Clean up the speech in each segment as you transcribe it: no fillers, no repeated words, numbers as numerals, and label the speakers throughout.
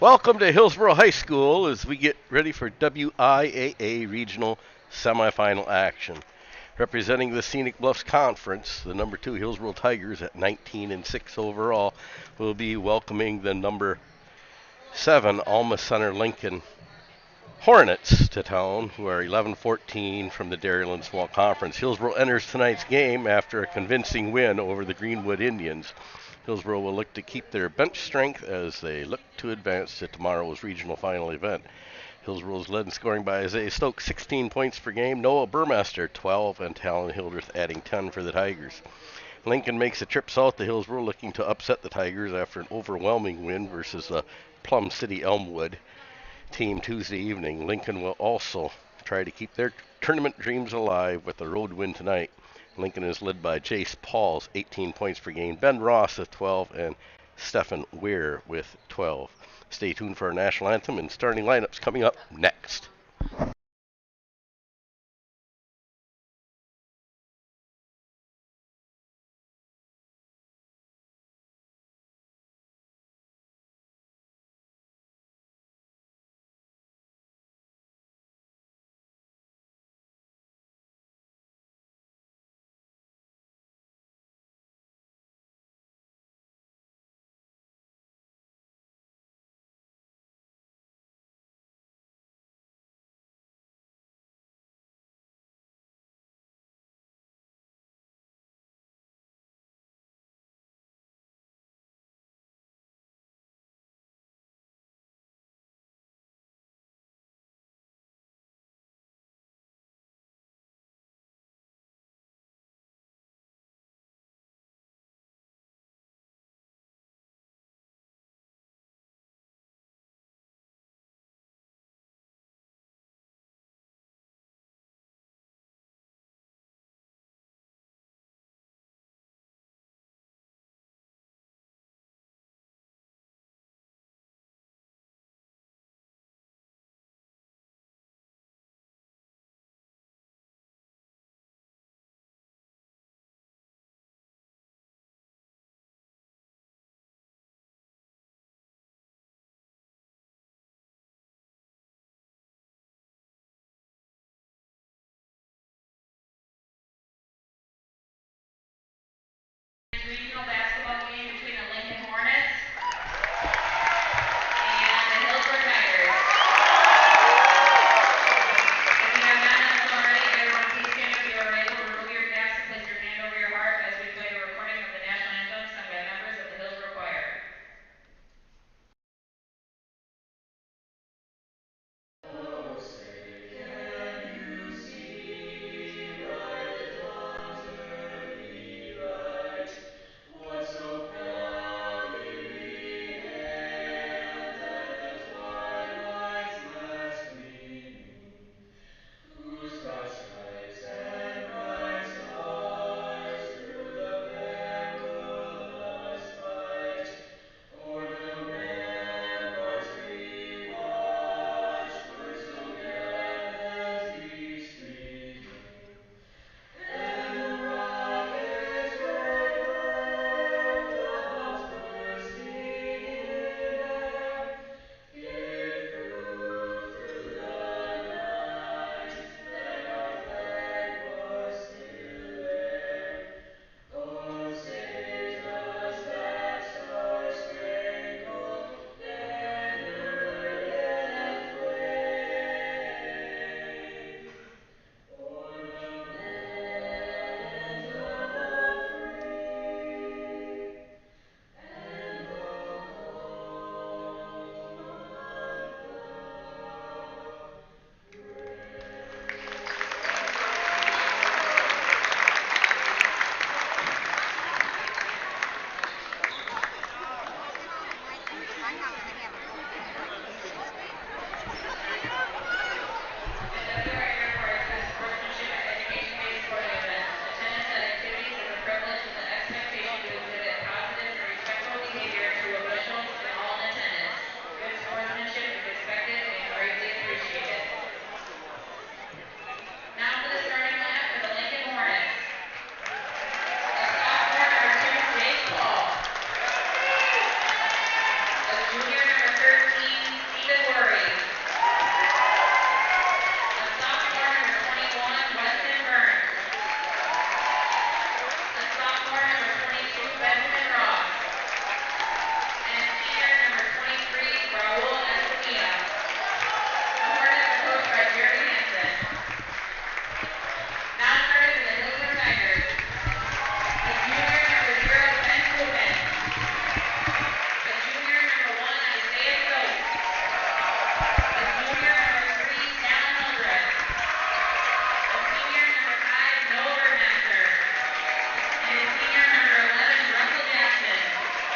Speaker 1: Welcome to Hillsboro High School as we get ready for WIAA Regional Semifinal action. Representing the Scenic Bluffs Conference, the number 2 Hillsboro Tigers at 19-6 overall will be welcoming the number 7 Alma Center Lincoln Hornets to town, who are 11-14 from the Dairyland Small Conference. Hillsboro enters tonight's game after a convincing win over the Greenwood Indians. Hillsboro will look to keep their bench strength as they look to advance to tomorrow's regional final event. Hillsboro is led in scoring by Isaiah Stokes, 16 points per game, Noah Burmaster, 12, and Talon Hildreth adding 10 for the Tigers. Lincoln makes a trip south to Hillsboro looking to upset the Tigers after an overwhelming win versus the Plum City Elmwood team Tuesday evening. Lincoln will also try to keep their tournament dreams alive with a road win tonight. Lincoln is led by Jace Pauls, 18 points per game, Ben Ross with 12, and Stefan Weir with 12. Stay tuned for our national anthem and starting lineups coming up next.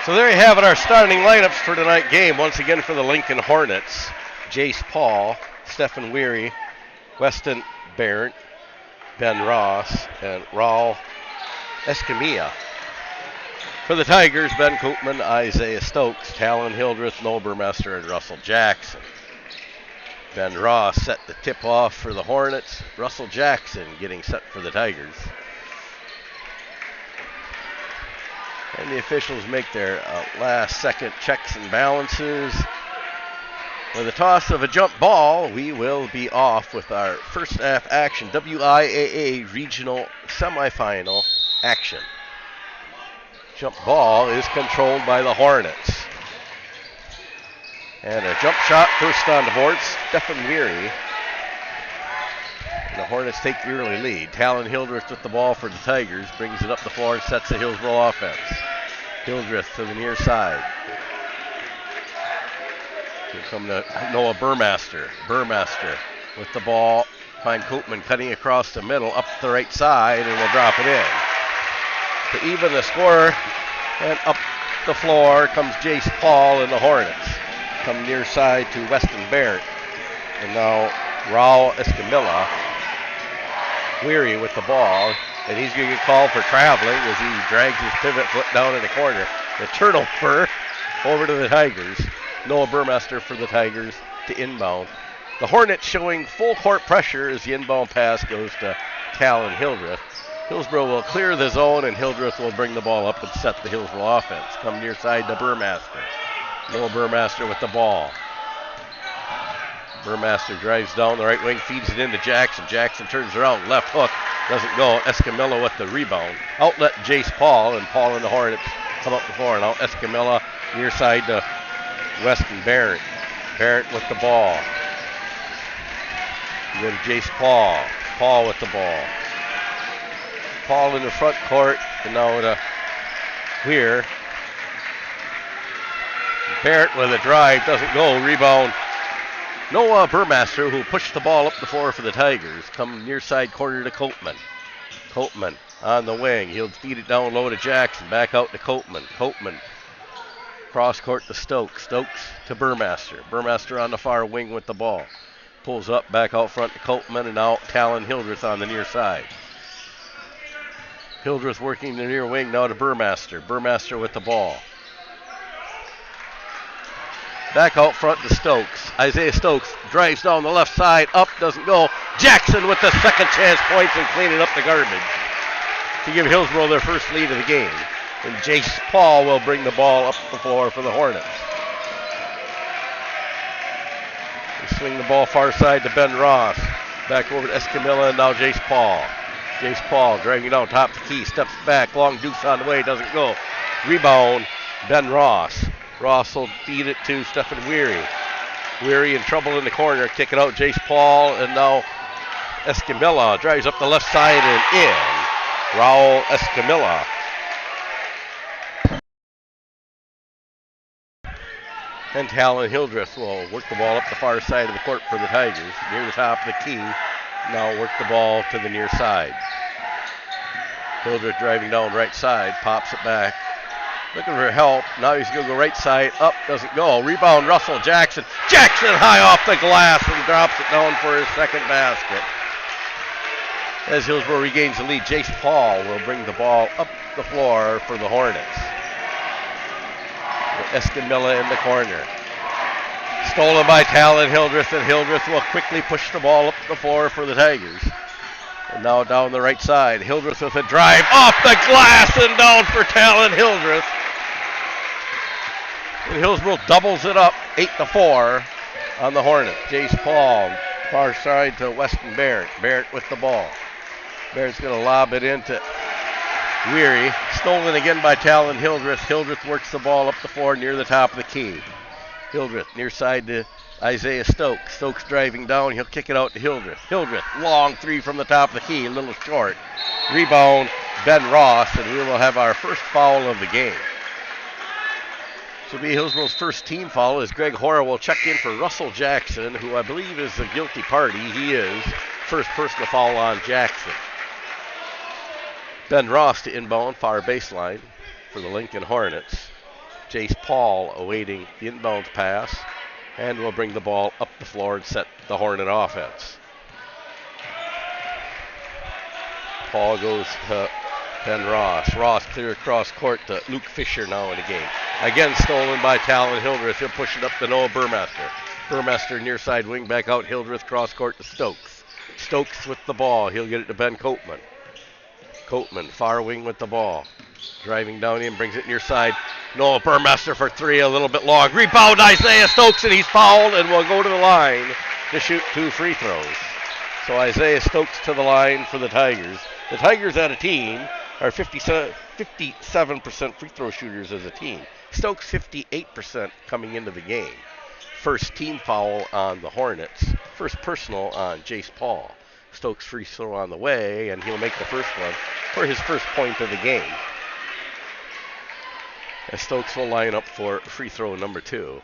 Speaker 1: So there you have it, our starting lineups for tonight's game. Once again for the Lincoln Hornets, Jace Paul, Stephen Weary, Weston Barrett, Ben Ross, and Raul Escamilla. For the Tigers, Ben Koopman, Isaiah Stokes, Talon Hildreth, Noah Burmester, and Russell Jackson. Ben Ross set the tip-off for the Hornets. Russell Jackson getting set for the Tigers. And the officials make their last-second checks and balances. With a toss of a jump ball, we will be off with our first half action, WIAA Regional Semifinal action. Jump ball is controlled by the Hornets. And a jump shot first on the board, Stephen Weary. And the Hornets take the early lead. Talon Hildreth with the ball for the Tigers, brings it up the floor and sets the Hillsboro offense. Hildreth to the near side. Here come to Noah Burmaster. Burmaster with the ball. Find Koopman cutting across the middle, up the right side, and will drop it in. To even the score, and up the floor comes Jace Paul and the Hornets. Come near side to Weston Barrett. And now Raul Escamilla. Weary with the ball. And he's going to get called for traveling as he drags his pivot foot down in the corner. The turnover over to the Tigers. Noah Burmester for the Tigers to inbound. The Hornets showing full court pressure as the inbound pass goes to Talon Hildreth. Hillsboro will clear the zone and Hildreth will bring the ball up and set the Hillsboro offense. Come near side to Burmaster. Noah Burmaster with the ball. Burmaster drives down the right wing, feeds it into Jackson. Jackson turns around, left hook, doesn't go. Escamilla with the rebound. Outlet Jace Paul, and Paul and the Hornets come up the floor. Now Escamilla near side to Weston Barrett. Barrett with the ball. And then Jace Paul. Paul with the ball. Paul in the front court, and now to Weir. Barrett with a drive, doesn't go. Rebound. Noah Burmaster, who pushed the ball up the floor for the Tigers. Come near side corner to Koopman. Koopman on the wing. He'll feed it down low to Jackson. Back out to Koopman. Koopman cross court to Stokes. Stokes to Burmaster. Burmaster on the far wing with the ball. Pulls up back out front to Koopman, and now Talon Hildreth on the near side. Hildreth working the near wing now to Burmaster. Burmaster with the ball. Back out front to Stokes. Isaiah Stokes drives down the left side. Up, doesn't go. Jackson with the second chance points and cleaning up the garbage to give Hillsboro their first lead of the game. And Jace Paul will bring the ball up the floor for the Hornets. They swing the ball far side to Ben Ross. Back over to Escamilla, and now Jace Paul. Jace Paul driving down top the key. Steps back. Long deuce on the way. Doesn't go. Rebound, Ben Ross. Ross will feed it to Stephen Weary. Weary in trouble in the corner. Kick it out, Jace Paul, and now Escamilla drives up the left side and in. Raul Escamilla. And Talon Hildreth will work the ball up the far side of the court for the Tigers. Near the top of the key. Now work the ball to the near side. Hildreth driving down right side. Pops it back. Looking for help. Now he's going to go right side. Up, doesn't go. Rebound, Russell Jackson. Jackson high off the glass and drops it down for his second basket. As Hillsboro regains the lead, Jace Paul will bring the ball up the floor for the Hornets. Escamilla in the corner. Stolen by Talon Hildreth, and Hildreth will quickly push the ball up the floor for the Tigers. And now down the right side, Hildreth with a drive off the glass and down for Talon Hildreth. And Hillsboro doubles it up, 8-4 on the Hornets. Jace Paul, far side to Weston Barrett. Barrett with the ball. Barrett's going to lob it into Weary. Stolen again by Talon Hildreth. Hildreth works the ball up the floor near the top of the key. Hildreth near side to Isaiah Stokes. Stokes driving down. He'll kick it out to Hildreth. Hildreth, long three from the top of the key, a little short. Rebound, Ben Ross, and we will have our first foul of the game. This will be Hillsboro's first team foul as Greg Hoare will check in for Russell Jackson, who I believe is the guilty party. He is. First personal foul on Jackson. Ben Ross to inbound, far baseline for the Lincoln Hornets. Jace Paul awaiting the inbound pass, and will bring the ball up the floor and set the Hornet offense. Paul goes to Ben Ross. Ross clear across court to Luke Fisher now in the game. Again stolen by Talon Hildreth. He'll push it up to Noah Burmaster. Burmaster near side wing back out. Hildreth cross court to Stokes. Stokes with the ball. He'll get it to Ben Coatman. Coatman far wing with the ball. Driving down in, brings it near side. Noah Burmaster for three, a little bit long. Rebound Isaiah Stokes, and he's fouled and will go to the line to shoot 2 free throws. So Isaiah Stokes to the line for the Tigers. The Tigers as a team are 57% free throw shooters as a team. Stokes 58% coming into the game. First team foul on the Hornets. First personal on Jace Paul. Stokes free throw on the way, and he'll make the first one for his first point of the game. As Stokes will line up for free throw number 2.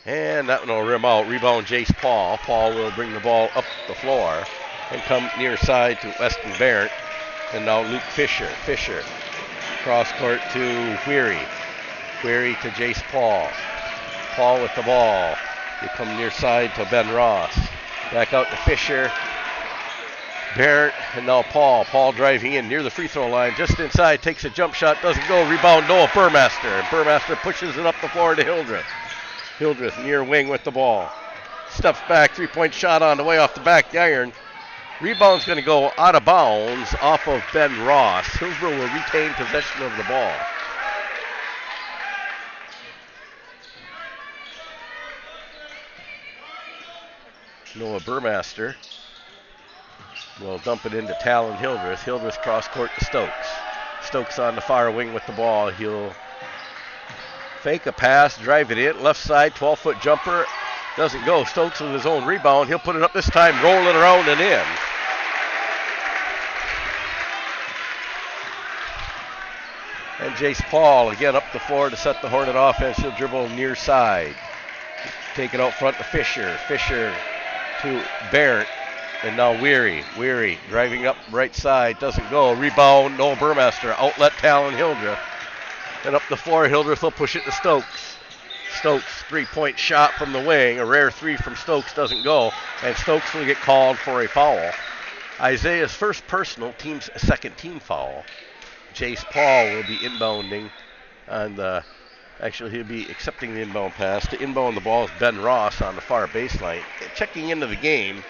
Speaker 1: And that one will rim out. Rebound Jace Paul. Paul will bring the ball up the floor and come near side to Weston Barrett. And now Luke Fisher. Fisher cross court to Query. Query to Jace Paul. Paul with the ball. They come near side to Ben Ross. Back out to Fisher. Barrett and now Paul. Paul driving in near the free throw line. Just inside. Takes a jump shot. Doesn't go. Rebound Noah Burmaster. And Burmaster pushes it up the floor to Hildreth. Hildreth near wing with the ball. Steps back. 3-point shot on the way off the back iron. Rebound's going to go out of bounds off of Ben Ross. Hillsboro will retain possession of the ball. Noah Burmaster will dump it into Talon Hildreth. Hildreth cross court to Stokes. Stokes on the far wing with the ball. He'll fake a pass, drive it in. Left side, 12-foot jumper. Doesn't go. Stokes with his own rebound. He'll put it up this time, roll it around and in. And Jace Paul again up the floor to set the Hornet offense. He'll dribble near side. Take it out front to Fisher. Fisher to Barrett. And now Weary. Weary driving up right side. Doesn't go. Rebound. Noah Burmaster. Outlet Talon Hildreth. And up the floor, Hildreth will push it to Stokes. Stokes, 3-point shot from the wing. A rare 3 from Stokes doesn't go. And Stokes will get called for a foul. Isaiah's first personal, team's second team foul. Jace Paul will be inbounding on the, actually he'll be accepting the inbound pass. To inbound the ball is Ben Ross on the far baseline. Checking into the game,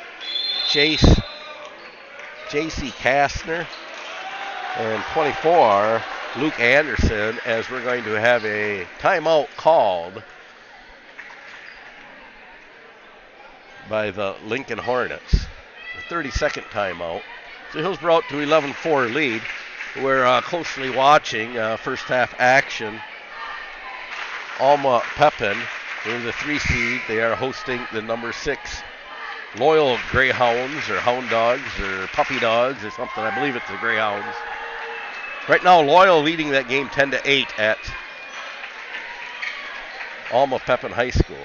Speaker 1: J.C. Kastner and 24, Luke Anderson, as we're going to have a timeout called by the Lincoln Hornets. A 30-second timeout. So Hillsboro out to 11-4 lead. We're closely watching first half action. Alma Pepin, they're the 3 seed. They are hosting the number 6 Loyal Greyhounds or Hound Dogs or Puppy Dogs or something. I believe it's the Greyhounds. Right now, Loyal leading that game 10-8 at Alma Pepin High School.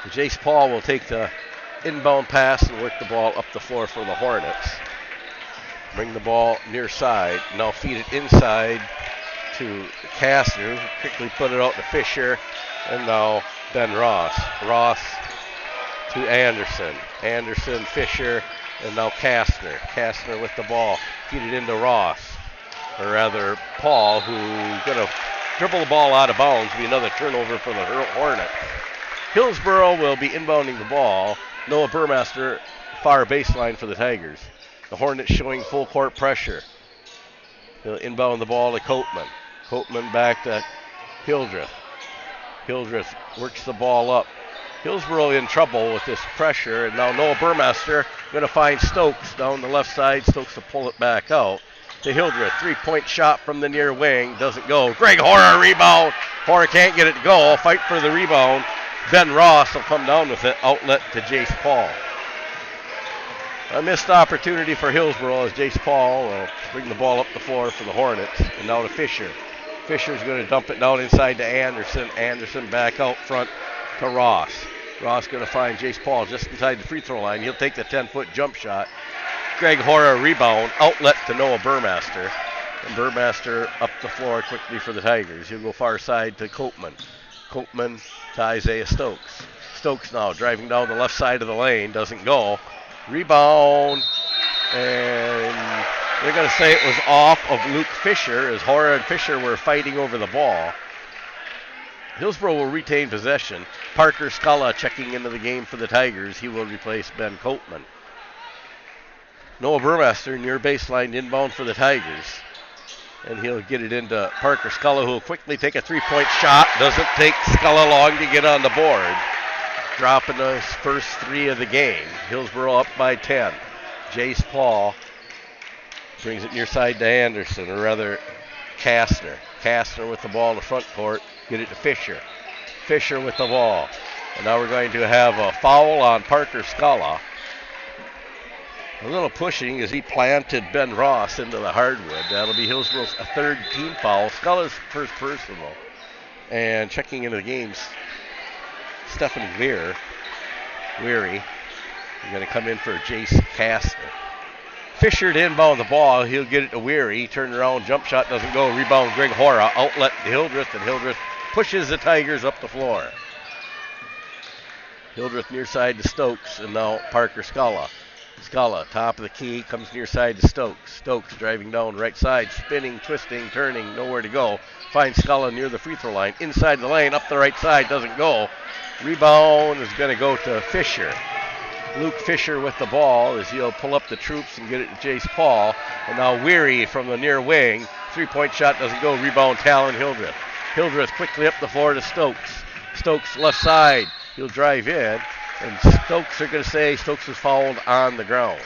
Speaker 1: Jace Paul will take the inbound pass and work the ball up the floor for the Hornets. Bring the ball near side. Now feed it inside to Kastner. Quickly put it out to Fisher. And now Ben Ross. Ross to Anderson. Anderson, Fisher, and now Kastner. Kastner with the ball. Feed it into Ross. Or rather, Paul, who's going to dribble the ball out of bounds. Be another turnover for the Hornets. Hillsboro will be inbounding the ball. Noah Burmaster, far baseline for the Tigers. The Hornets showing full court pressure. He'll inbound the ball to Coatman. Coatman back to Hildreth. Hildreth works the ball up. Hillsboro in trouble with this pressure, and now Noah Burmaster going to find Stokes down the left side. Stokes to pull it back out to Hildreth. 3-point shot from the near wing. Doesn't go. Greg Horner rebound. Horner can't get it to go. Fight for the rebound. Ben Ross will come down with it. Outlet to Jace Paul. A missed opportunity for Hillsboro as Jace Paul will bring the ball up the floor for the Hornets. And now to Fisher. Fisher's going to dump it down inside to Anderson. Anderson back out front to Ross. Ross going to find Jace Paul just inside the free throw line. He'll take the 10-foot jump shot. Greg Hora rebound, outlet to Noah Burmaster. And Burmaster up the floor quickly for the Tigers. He'll go far side to Copeman. Copeman to Isaiah Stokes. Stokes now driving down the left side of the lane. Doesn't go. Rebound. And they're going to say it was off of Luke Fisher as Hora and Fisher were fighting over the ball. Hillsboro will retain possession. Parker Scala checking into the game for the Tigers. He will replace Ben Copeman. Noah Burmaster near baseline inbound for the Tigers. And he'll get it into Parker Scala, who will quickly take a three-point shot. Doesn't take Scala long to get on the board. Dropping his first three of the game. Hillsboro up by 10. Jace Paul brings it near side to Anderson, or rather Kastner. Kastner with the ball in the front court. Get it to Fisher. Fisher with the ball. And now we're going to have a foul on Parker Scala. A little pushing as he planted Ben Ross into the hardwood. That'll be Hillsboro's third team foul. Scala's first personal. And checking into the games, Stephanie Weary. He's going to come in for Jace Kastner. Fisher to inbound the ball. He'll get it to Weary. Turn around, jump shot doesn't go. Rebound Greg Hora. Outlet to Hildreth, and Hildreth pushes the Tigers up the floor. Hildreth near side to Stokes, and now Parker Scala. Scala, top of the key, comes near side to Stokes. Stokes driving down right side, spinning, twisting, turning, nowhere to go. Finds Scala near the free throw line. Inside the lane, up the right side, doesn't go. Rebound is going to go to Fisher. Luke Fisher with the ball as he'll pull up the troops and get it to Jace Paul. And now Weary from the near wing. Three-point shot doesn't go. Rebound Talon Hildreth. Hildreth quickly up the floor to Stokes. Stokes left side. He'll drive in. And Stokes are going to say Stokes was fouled on the ground.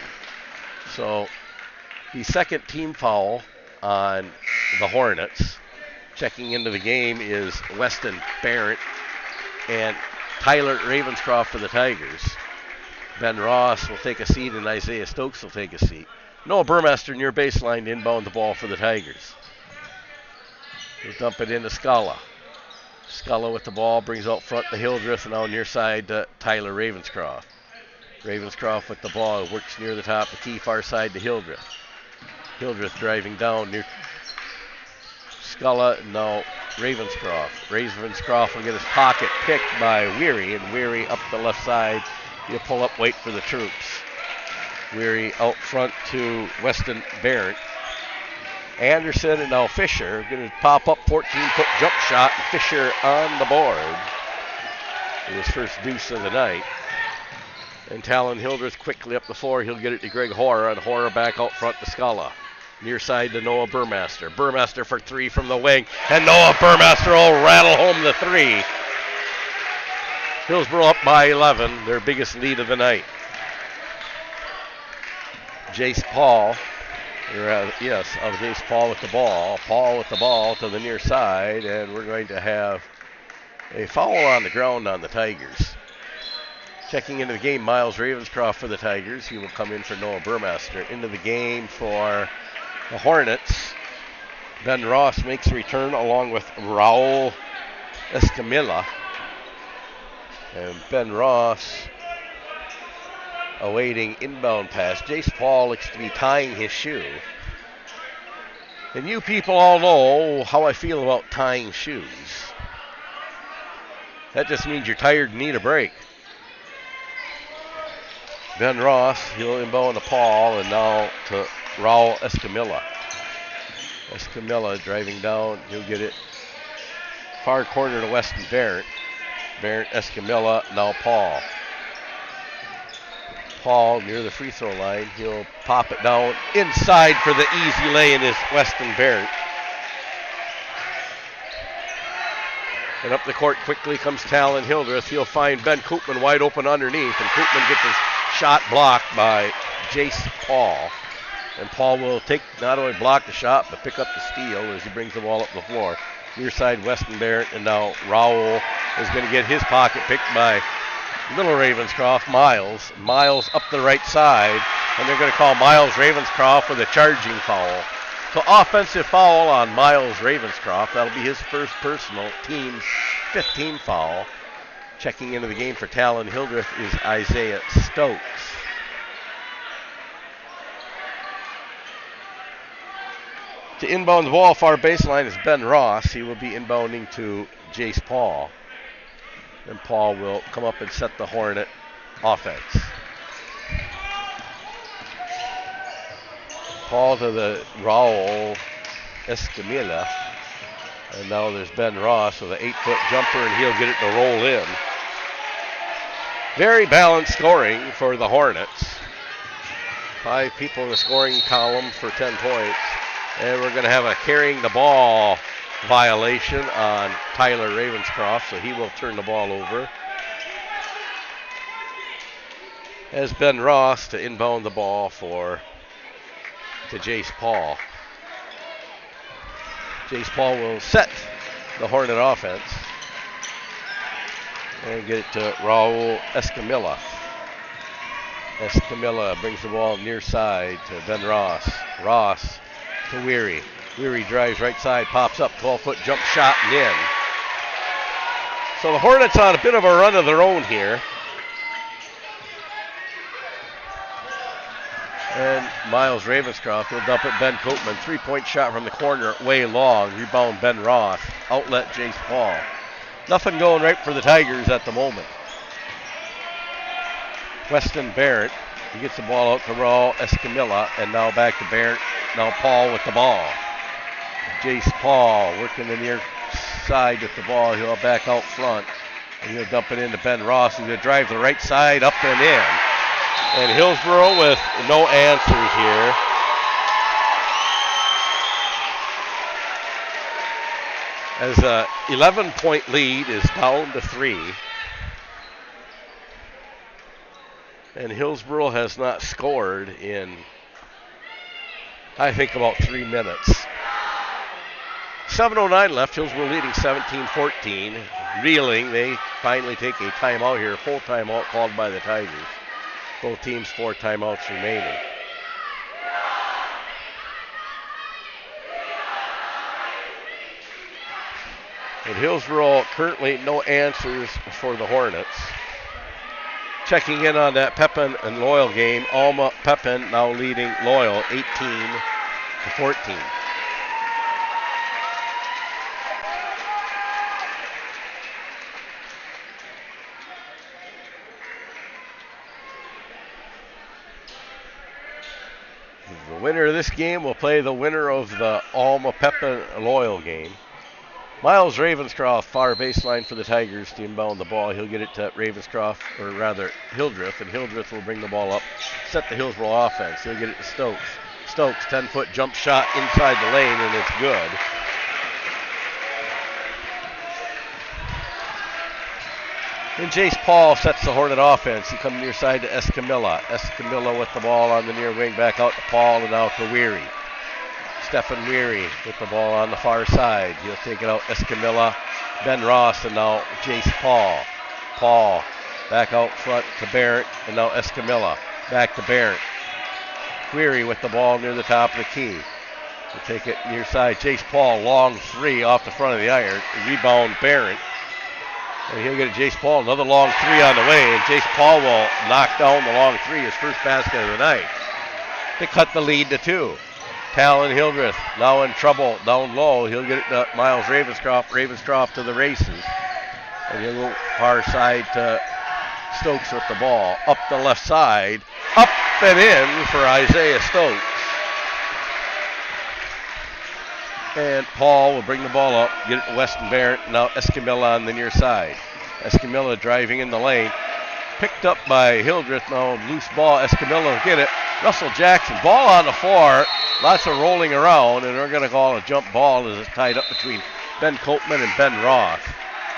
Speaker 1: So the second team foul on the Hornets. Checking into the game is Weston Barrett and Tyler Ravenscroft for the Tigers. Ben Ross will take a seat and Isaiah Stokes will take a seat. Noah Burmaster near baseline to inbound the ball for the Tigers. He'll dump it into Scala. Scala with the ball, brings out front to Hildreth, and now near side to Tyler Ravenscroft. Ravenscroft with the ball, works near the top of the key, far side to Hildreth. Hildreth driving down near Scala, now Ravenscroft. Ravenscroft will get his pocket picked by Weary, and Weary up the left side. He'll pull up, wait for the troops. Weary out front to Weston Barrett. Anderson and now Fisher going to pop up 14-foot jump shot. Fisher on the board. His first deuce of the night. And Talon Hildreth quickly up the floor. He'll get it to Greg Hora, and Hora back out front to Scala. Near side to Noah Burmaster. Burmaster for three from the wing. And Noah Burmaster will rattle home the three. Hillsboro up by 11, their biggest lead of the night. Jace Paul. Jace Paul with the ball. Paul with the ball to the near side, and we're going to have a foul on the ground on the Tigers. Checking into the game, Miles Ravenscroft for the Tigers. He will come in for Noah Burmaster. Into the game for the Hornets. Ben Ross makes a return along with Raul Escamilla. And Ben Ross awaiting inbound pass. Jace Paul looks to be tying his shoe. And you people all know how I feel about tying shoes. That just means you're tired and need a break. Ben Ross, he'll inbound to Paul, and now to Raul Escamilla. Escamilla driving down, he'll get it far corner to Weston Barrett. Barrett, Escamilla, now Paul. Paul near the free throw line. He'll pop it down inside for the easy lay in his Weston Barrett. And up the court quickly comes Talon Hildreth. He'll find Ben Koopman wide open underneath, and Koopman gets his shot blocked by Jace Paul. And Paul will not only block the shot, but pick up the steal as he brings the ball up the floor. Near side Weston Barrett, and now Raul is going to get his pocket picked by Little Ravenscroft, Miles. Miles up the right side, and they're going to call Miles Ravenscroft with a charging foul. So offensive foul on Miles Ravenscroft. That'll be his first personal, team's 15th foul. Checking into the game for Talon Hildreth is Isaiah Stokes. To inbound the ball, far baseline is Ben Ross. He will be inbounding to Jace Paul. And Paul will come up and set the Hornet offense. Paul to the Raul Escamilla. And now there's Ben Ross with an 8-foot jumper, and he'll get it to roll in. Very balanced scoring for the Hornets. 5 people in the scoring column for 10 points. And we're going to have a carrying the ball violation on Tyler Ravenscroft, so he will turn the ball over. As Ben Ross to inbound the ball to Jace Paul. Jace Paul will set the Hornet offense and get it to Raul Escamilla. Escamilla brings the ball near side to Ben Ross. Ross to Weary. Weary drives right side, pops up, 12-foot jump shot and in. So the Hornets on a bit of a run of their own here. And Miles Ravenscroft will dump it. Ben Coatman, 3-point shot from the corner, way long. Rebound Ben Ross. Outlet Jace Paul. Nothing going right for the Tigers at the moment. Weston Barrett, he gets the ball out to Raul Escamilla, and now back to Barrett. Now Paul with the ball. Jace Paul working the near side with the ball. He'll back out front, and he'll dump it into Ben Ross, who's going to drive the right side up and in. And Hillsboro with no answers here. As a 11-point lead is down to 3. And Hillsboro has not scored in, I think, about 3 minutes. 7:09 left. Hillsboro leading 17-14. Reeling. They finally take a timeout here. Full timeout called by the Tigers. Both teams 4 timeouts remaining. And Hillsboro currently no answers for the Hornets. Checking in on that Pepin and Loyal game, Alma Pepin now leading Loyal 18-14. The winner of this game will play the winner of the Alma Pepin Loyal game. Miles Ravenscroft, far baseline for the Tigers to inbound the ball. He'll get it to Ravenscroft, or rather Hildreth, and Hildreth will bring the ball up, set the Hillsboro offense. He'll get it to Stokes. Stokes, 10-foot jump shot inside the lane, and it's good. And Jace Paul sets the Hornet offense. He comes near side to Escamilla. Escamilla with the ball on the near wing, back out to Paul and out to Weary. Stephen Weary with the ball on the far side. He'll take it out. Escamilla, Ben Ross, and now Jace Paul. Paul back out front to Barrett, and now Escamilla. Back to Barrett. Weary with the ball near the top of the key. He'll take it near side. Jace Paul, long 3 off the front of the iron. Rebound Barrett. And he'll get it Jace Paul. Another long 3 on the way, and Jace Paul will knock down the long 3, his first basket of the night, to cut the lead to 2. Talon Hildreth now in trouble down low. He'll get it to Miles Ravenscroft. Ravenscroft to the races. And he'll go far side to Stokes with the ball. Up the left side. Up and in for Isaiah Stokes. And Paul will bring the ball up. Get it to Weston Barrett. Now Escamilla on the near side. Escamilla driving in the lane. Picked up by Hildreth. Now loose ball. Escamilla will get it. Russell Jackson. Ball on the floor. Lots of rolling around, and we're going to call a jump ball as it's tied up between Ben Coatman and Ben Roth.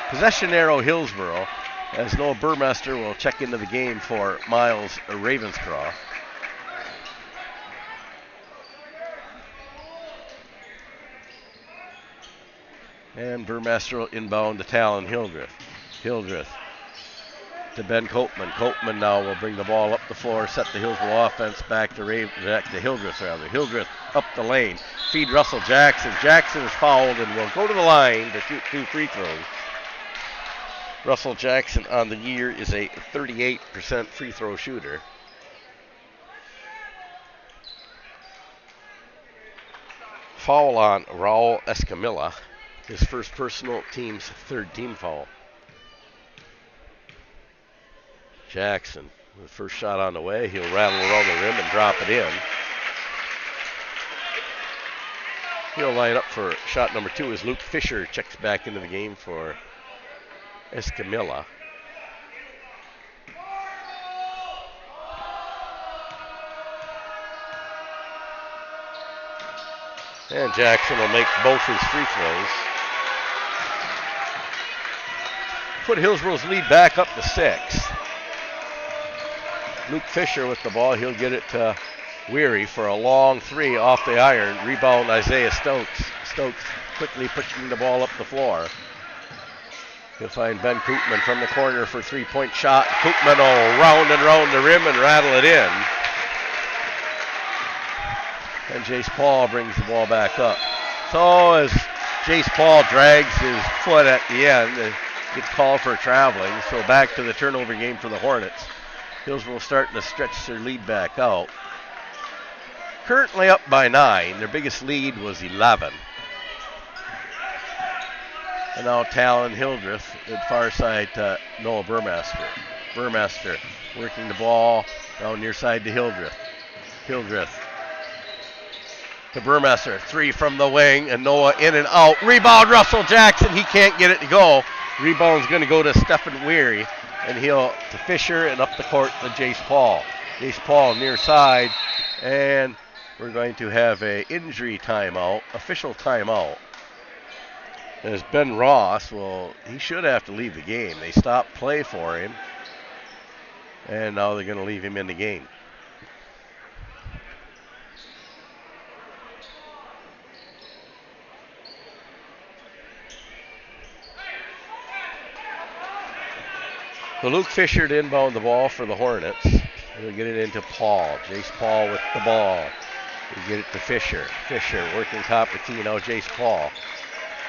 Speaker 1: Possession arrow Hillsboro, as Noah Burmester will check into the game for Miles Ravenscroft. And Burmester will inbound to Talon Hildreth. Hildreth to Ben Coatman. Coatman now will bring the ball up the floor, set the Hillsboro offense back to Hildreth rather. Hildreth up the lane, feed Russell Jackson. Jackson is fouled and will go to the line to shoot 2 free throws. Russell Jackson on the year is a 38% free throw shooter. Foul on Raul Escamilla, his first personal, team's third team foul. Jackson, the first shot on the way, he'll rattle around the rim and drop it in. He'll line up for shot number 2 as Luke Fisher checks back into the game for Escamilla. And Jackson will make both his free throws. Put Hillsboro's lead back up to 6. Luke Fisher with the ball. He'll get it to Weary for a long 3 off the iron. Rebound Isaiah Stokes. Stokes quickly pushing the ball up the floor. He'll find Ben Koopman from the corner for 3-point shot. Koopman will round and round the rim and rattle it in. And Jace Paul brings the ball back up. So as Jace Paul drags his foot at the end, it gets called for traveling. So back to the turnover game for the Hornets. Hillsboro starting to stretch their lead back out. Currently up by 9. Their biggest lead was 11. And now Talon Hildreth at far side to Noah Burmaster. Burmaster working the ball down near side to Hildreth. Hildreth to Burmaster. 3 from the wing, and Noah in and out. Rebound, Russell Jackson. He can't get it to go. Rebound's going to go to Stephen Weary, and he'll to Fisher and up the court to Jace Paul. Jace Paul near side, and we're going to have a injury timeout, official timeout. As Ben Ross, well, he should have to leave the game. They stopped play for him, and now they're going to leave him in the game. So Luke Fisher to inbound the ball for the Hornets. He'll get it into Paul. Jace Paul with the ball. He'll get it to Fisher. Fisher working top of key. Now Jace Paul.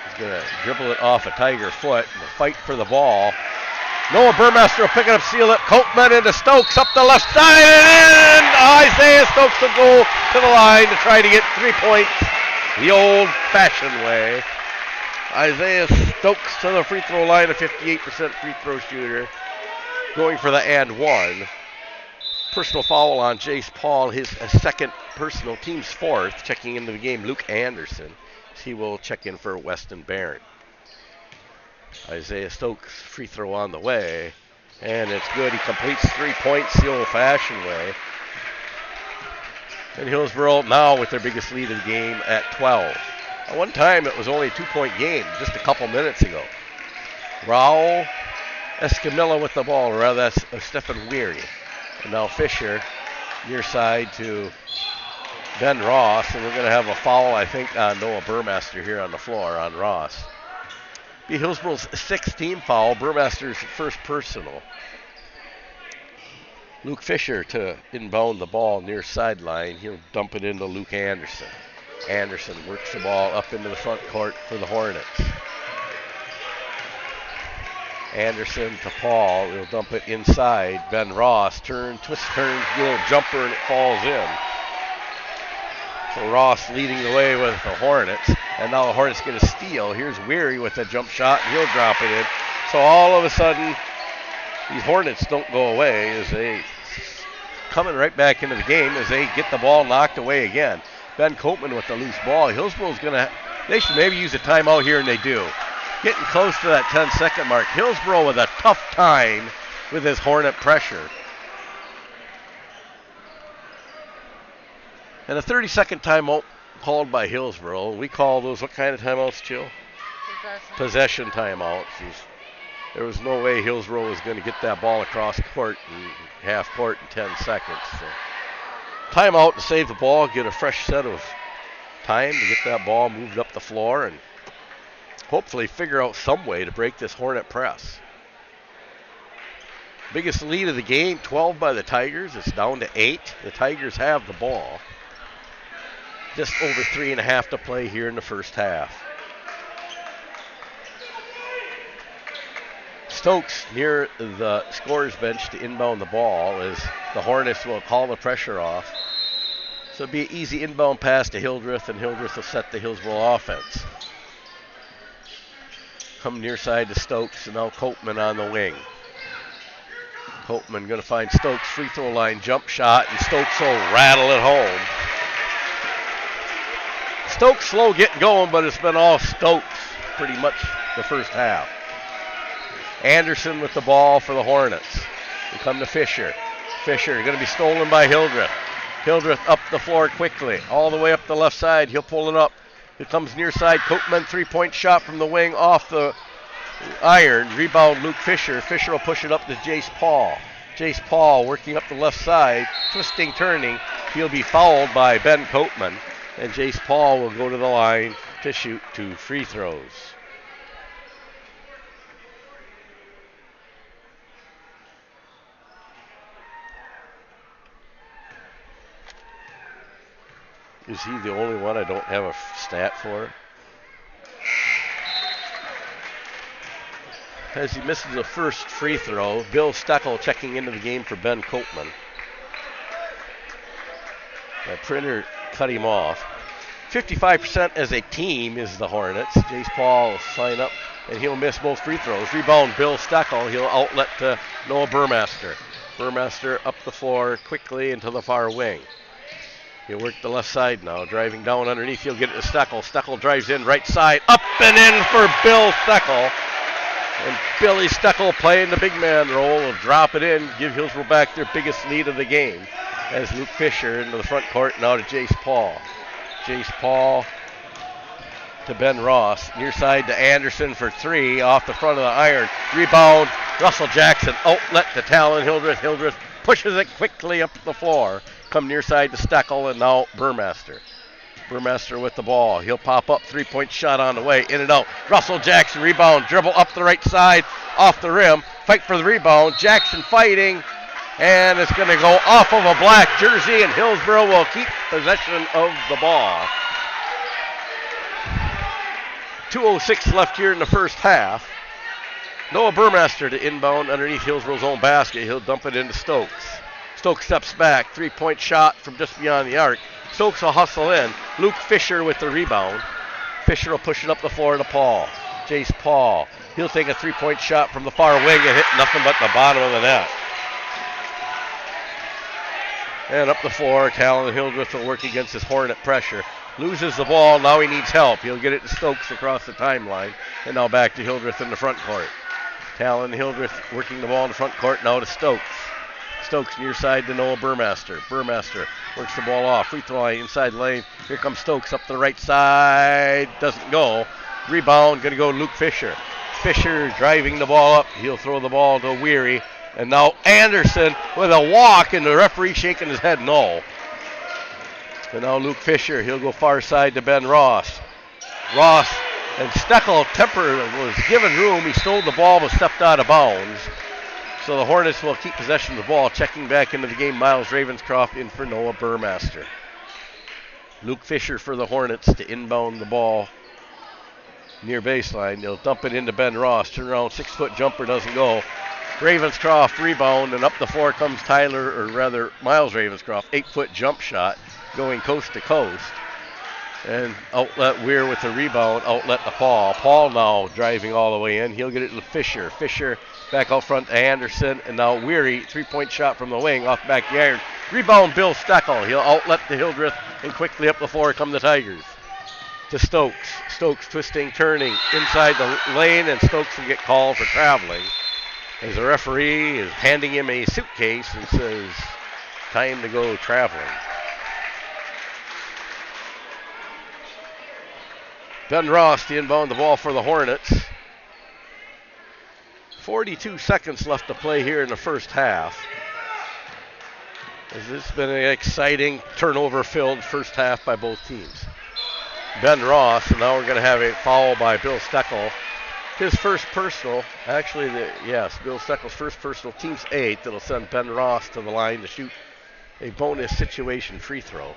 Speaker 1: He's going to dribble it off a Tiger foot and fight for the ball. Noah Burmaster will pick it up, seal it. Koopman into Stokes up the left side, and Isaiah Stokes will go to the line to try to get 3 points the old-fashioned way. Isaiah Stokes to the free throw line, a 58% free throw shooter. Going for the and 1. Personal foul on Jace Paul, his second personal, team's 4th. Checking into the game, Luke Anderson. He will check in for Weston Barron. Isaiah Stokes, free throw on the way. And it's good. He completes 3 points the old-fashioned way. And Hillsboro now with their biggest lead of the game at 12. At one time, it was only a 2-point game just a couple minutes ago. Raul Escamilla with the ball, or rather that's Stephen Weary. And now Fisher near side to Ben Ross, and we're going to have a foul, I think, on Noah Burmaster here on the floor on Ross. Be Hillsboro's 6th team foul, Burmaster's first personal. Luke Fisher to inbound the ball near sideline. He'll dump it into Luke Anderson. Anderson works the ball up into the front court for the Hornets. Anderson to Paul. He'll dump it inside. Ben Ross twist turns, little jumper, and it falls in. So Ross leading the way with the Hornets. And now the Hornets get a steal. Here's Weary with a jump shot, and he'll drop it in. So all of a sudden, these Hornets don't go away as they coming right back into the game as they get the ball knocked away again. Ben Koopman with the loose ball. Hillsboro's they should maybe use a timeout here, and they do. Getting close to that 10-second mark. Hillsboro with a tough time with his Hornet pressure. And a 30-second timeout called by Hillsboro. We call those, what kind of timeouts, Jill? Possession timeouts. There was no way Hillsboro was going to get that ball across court and half court in 10 seconds. So timeout to save the ball, get a fresh set of time to get that ball moved up the floor and hopefully figure out some way to break this Hornet press. Biggest lead of the game, 12 by the Tigers. It's down to 8. The Tigers have the ball. Just over 3.5 to play here in the first half. Stokes near the scorer's bench to inbound the ball as the Hornets will call the pressure off. So it'll be an easy inbound pass to Hildreth, and Hildreth will set the Hillsboro offense. Come near side to Stokes, and now Copeman on the wing. Copeman going to find Stokes free throw line, jump shot, and Stokes will rattle it home. Stokes slow getting going, but it's been all Stokes pretty much the first half. Anderson with the ball for the Hornets. We come to Fisher. Fisher going to be stolen by Hildreth. Hildreth up the floor quickly, all the way up the left side. He'll pull it up. It comes near side. Copeman, three-point shot from the wing off the iron. Rebound Luke Fisher. Fisher will push it up to Jace Paul. Jace Paul working up the left side, twisting, turning. He'll be fouled by Ben Copeman. And Jace Paul will go to the line to shoot 2 free throws. Is he the only one I don't have a stat for? As he misses the first free throw, Bill Steckel checking into the game for Ben Copeman. The printer cut him off. 55% as a team is the Hornets. Jace Paul will sign up, and he'll miss both free throws. Rebound Bill Steckel. He'll outlet to Noah Burmaster. Burmaster up the floor quickly into the far wing. He'll work the left side now, driving down underneath. He'll get it to Steckel. Steckel drives in right side, up and in for Bill Steckel. And Billy Steckel playing the big man role will drop it in, give Hillsboro back their biggest lead of the game. As Luke Fisher into the front court, now to Jace Paul. Jace Paul to Ben Ross. Near side to Anderson for 3 off the front of the iron. Rebound, Russell Jackson. Outlet to Talon Hildreth. Hildreth pushes it quickly up the floor. Come near side to Steckel, and now Burmaster. Burmaster with the ball. He'll pop up, 3-point shot on the way, in and out. Russell Jackson, rebound, dribble up the right side, off the rim, fight for the rebound. Jackson fighting, and it's going to go off of a black jersey, and Hillsboro will keep possession of the ball. 2:06 left here in the first half. Noah Burmaster to inbound underneath Hillsboro's own basket. He'll dump it into Stokes. Stokes steps back, 3-point shot from just beyond the arc. Stokes will hustle in. Luke Fisher with the rebound. Fisher will push it up the floor to Paul. Jace Paul. He'll take a 3-point shot from the far wing and hit nothing but the bottom of the net. And up the floor, Talon Hildreth will work against his Hornet pressure. Loses the ball, now he needs help. He'll get it to Stokes across the timeline. And now back to Hildreth in the front court. Talon Hildreth working the ball in the front court, now to Stokes. Stokes near side to Noah Burmaster. Burmaster works the ball off. Free throw line, inside lane. Here comes Stokes up the right side. Doesn't go. Rebound, going to go to Luke Fisher. Fisher driving the ball up. He'll throw the ball to Weary. And now Anderson with a walk, and the referee shaking his head no. And now Luke Fisher. He'll go far side to Ben Ross. Ross and Steckel was given room. He stole the ball but stepped out of bounds. So the Hornets will keep possession of the ball. Checking back into the game, Miles Ravenscroft in for Noah Burmaster. Luke Fisher for the Hornets to inbound the ball near baseline. They'll dump it into Ben Ross. Turn around, 6-foot jumper doesn't go. Ravenscroft rebound, and up the floor comes Miles Ravenscroft. 8-foot jump shot going coast to coast. And outlet Weir with the rebound, outlet to Paul. Paul now driving all the way in. He'll get it to Fisher. Fisher back out front to Anderson, and now Weary, 3-point shot from the wing, off back the iron. Rebound Bill Steckel. He'll outlet to Hildreth, and quickly up the floor come the Tigers. To Stokes. Stokes twisting, turning inside the lane, and Stokes will get called for traveling. As the referee is handing him a suitcase and says, time to go traveling. Ben Ross to inbound the ball for the Hornets. 42 seconds left to play here in the first half. This has been an exciting turnover-filled first half by both teams. Ben Ross, and now we're going to have a foul by Bill Steckel. His first personal, Bill Steckel's first personal, team's 8. That'll send Ben Ross to the line to shoot a bonus situation free throw.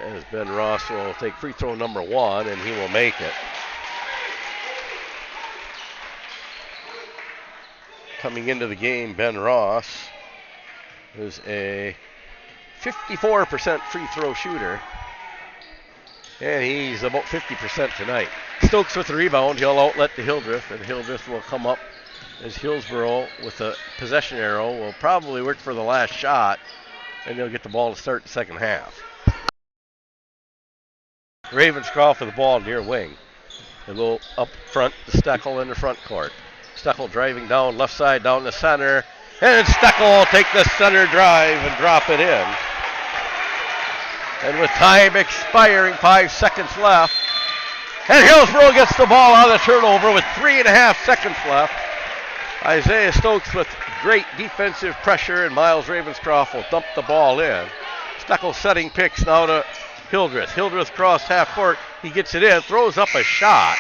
Speaker 1: as Ben Ross will take free throw number 1, and he will make it. Coming into the game, Ben Ross is a 54% free throw shooter, and he's about 50% tonight. Stokes with the rebound. He'll outlet to Hildreth, and Hildreth will come up as Hillsboro with a possession arrow will probably work for the last shot, and they'll get the ball to start the second half. Ravenscroft with the ball near wing. A little up front to Steckel in the front court. Steckel driving down left side down the center, and Steckel will take the center drive and drop it in. And with time expiring, 5 seconds left, and Hillsboro gets the ball on the turnover with 3.5 seconds left. Isaiah Stokes with great defensive pressure, and Miles Ravenscroft will dump the ball in. Steckel setting picks now to Hildreth. Hildreth cross half court. He gets it in, throws up a shot.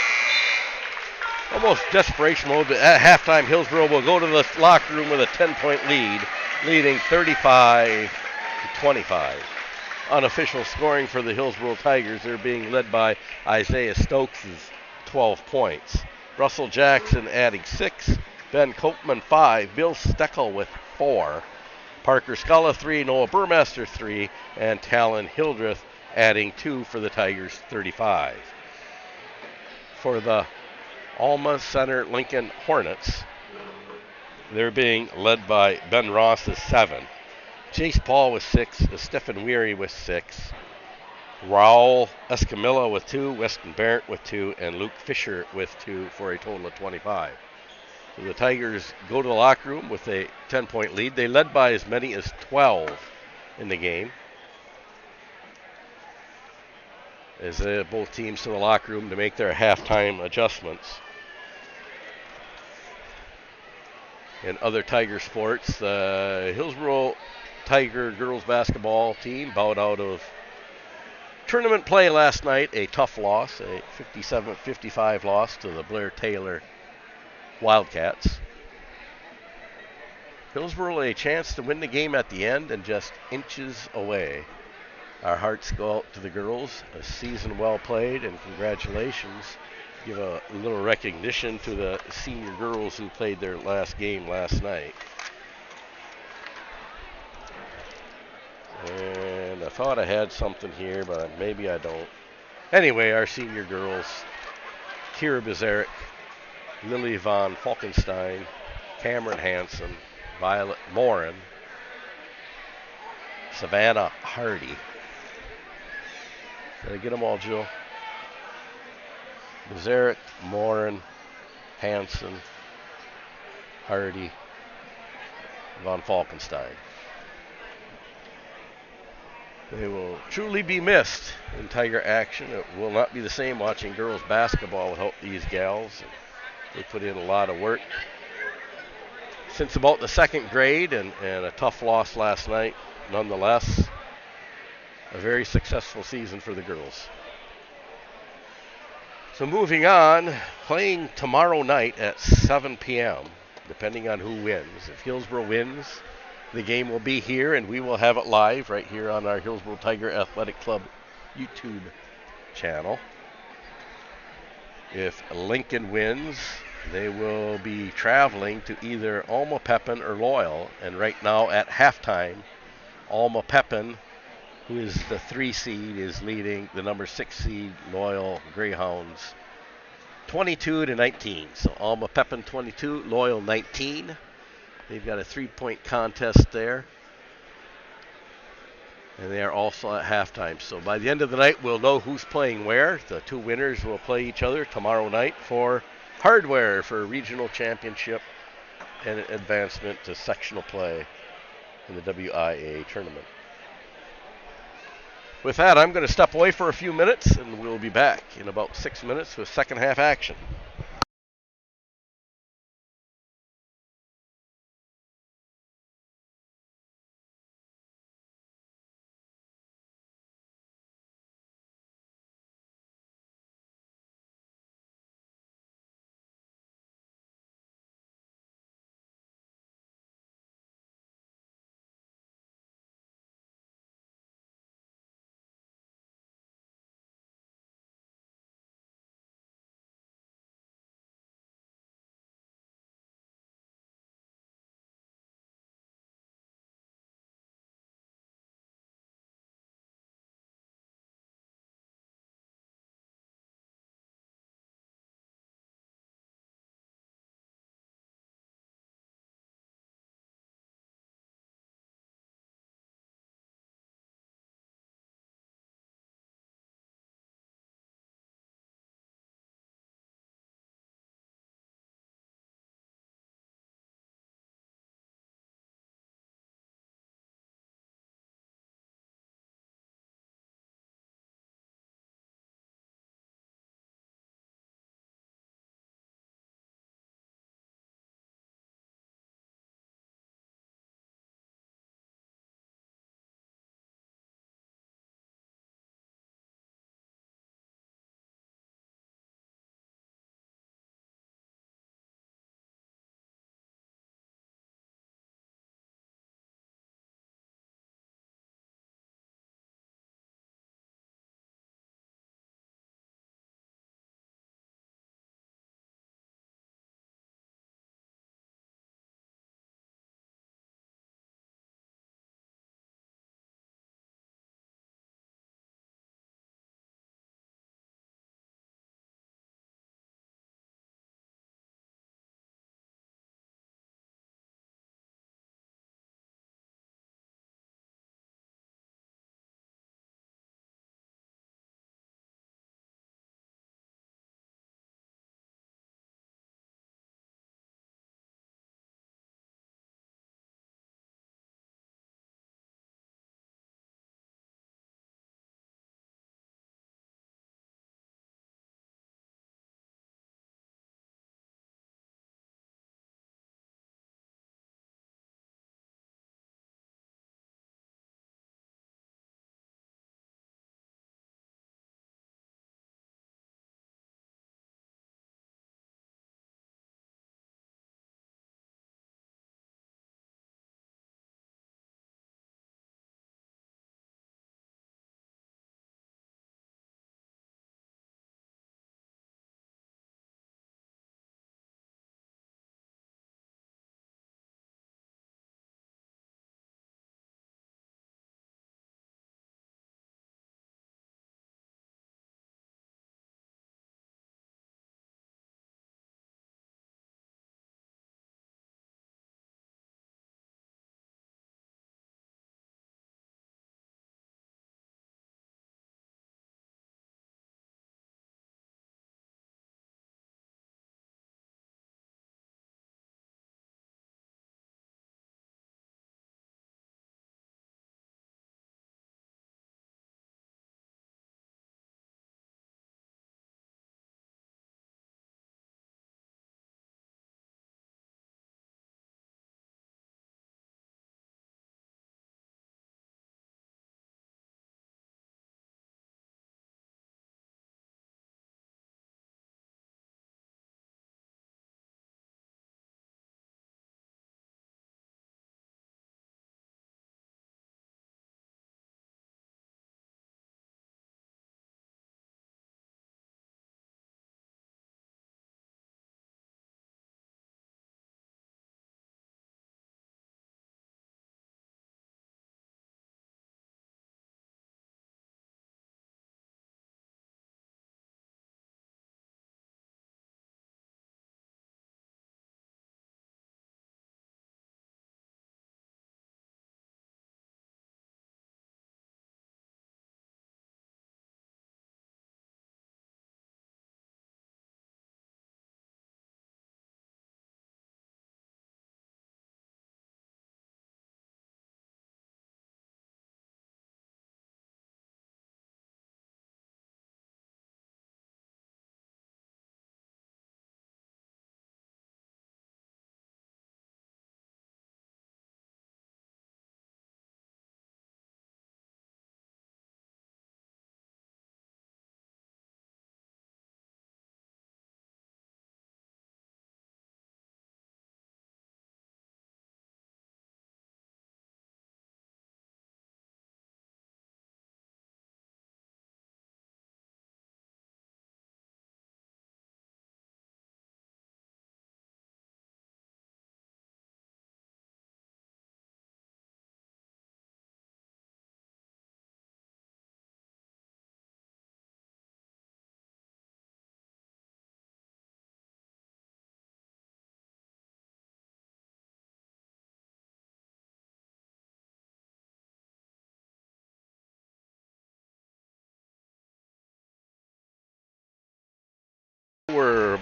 Speaker 1: Almost desperation mode, but at halftime, Hillsboro will go to the locker room with a 10-point lead, leading 35-25. Unofficial scoring for the Hillsboro Tigers. They're being led by Isaiah Stokes' 12 points. Russell Jackson adding 6. Ben Koopman 5. Bill Steckel with 4. Parker Scala 3. Noah Burmaster 3. And Talon Hildreth adding 2 for the Tigers, 35. For the Alma Center Lincoln Hornets, they're being led by Ben Ross with 7. Chase Paul with 6, Stephen Weary with 6, Raul Escamilla with 2, Weston Barrett with 2, and Luke Fisher with 2 for a total of 25. So the Tigers go to the locker room with a 10-point lead. They led by as many as 12 in the game. As both teams to the locker room to make their halftime adjustments. In other Tiger sports, the Hillsboro Tiger girls basketball team bowed out of tournament play last night. A tough loss, a 57-55 loss to the Blair Taylor Wildcats. Hillsboro a chance to win the game at the end and just inches away. Our hearts go out to the girls. A season well played, and congratulations. Give a little recognition to the senior girls who played their last game last night. And I thought I had something here, but maybe I don't. Anyway, our senior girls, Kira Bizarek, Lily Von Falkenstein, Cameron Hansen, Violet Morin, Savannah Hardy. Did I get them all, Jill? Bizarek, Morin, Hansen, Hardy, Von Falkenstein. They will truly be missed in Tiger action. It will not be the same watching girls basketball without these gals. They put in a lot of work since about the second grade, and a tough loss last night. Nonetheless, a very successful season for the girls. So moving on, playing tomorrow night at 7 p.m., depending on who wins. If Hillsboro wins, the game will be here, and we will have it live right here on our Hillsboro Tiger Athletic Club YouTube channel. If Lincoln wins, they will be traveling to either Alma Pepin or Loyal. And right now at halftime, Alma Pepin, who is the 3 seed, is leading the number 6 seed Loyal Greyhounds 22-19. So Alma Pepin 22, Loyal 19. They've got a 3-point contest there. And they are also at halftime. So by the end of the night, we'll know who's playing where. The 2 winners will play each other tomorrow night for hardware for regional championship and advancement to sectional play in the WIA tournament. With that, I'm going to step away for a few minutes, and we'll be back in about 6 minutes with second half action.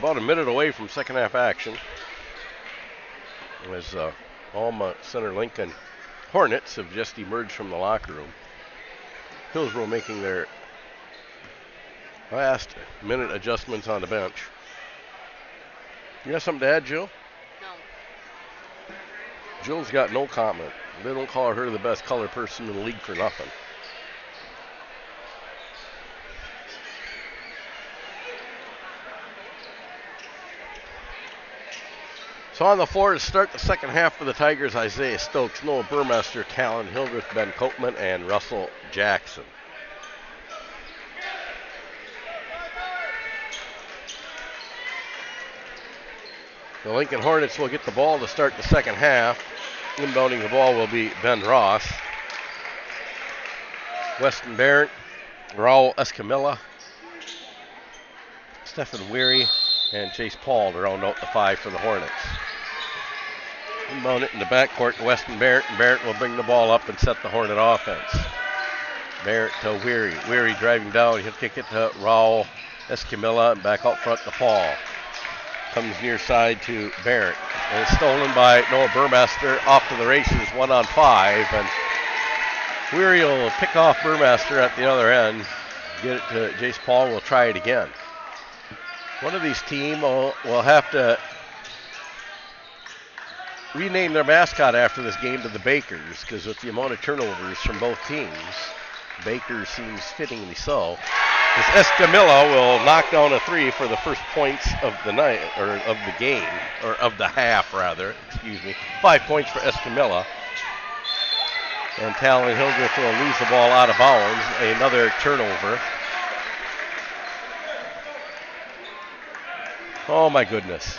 Speaker 1: about a minute away from second half action. As Alma Center Lincoln Hornets have just emerged from the locker room. Hillsboro making their last minute adjustments on the bench. You got something to add, Jill?
Speaker 2: No.
Speaker 1: Jill's got no comment. They don't call her the best color person in the league for nothing. So on the floor to start the second half for the Tigers, Isaiah Stokes, Noah Burmester, Talon Hildreth, Ben Copeman, and Russell Jackson. The Lincoln Hornets will get the ball to start the second half. Inbounding the ball will be Ben Ross. Weston Barrett, Raul Escamilla, Stephen Weary, and Chase Paul to round out the five for the Hornets. Inbound it in the backcourt to Weston Barrett, and Barrett will bring the ball up and set the Hornet offense. Barrett to Weary. Weary driving down. He'll kick it to Raul Escamilla and back out front to Paul. Comes near side to Barrett. And it's stolen by Noah Burmester. Off to the races, 1-on-5. And Weary will pick off Burmester at the other end. Get it to Jace Paul. We'll try it again. One of these teams will have to rename their mascot after this game to the Bakers, because with the amount of turnovers from both teams, Bakers seems fittingly so. As Escamilla will knock down a three for the first points of the night, or of the game, or of the half rather, excuse me. 5 points for Escamilla. And Talon Hildreth will lose the ball out of bounds. Another turnover. Oh my goodness.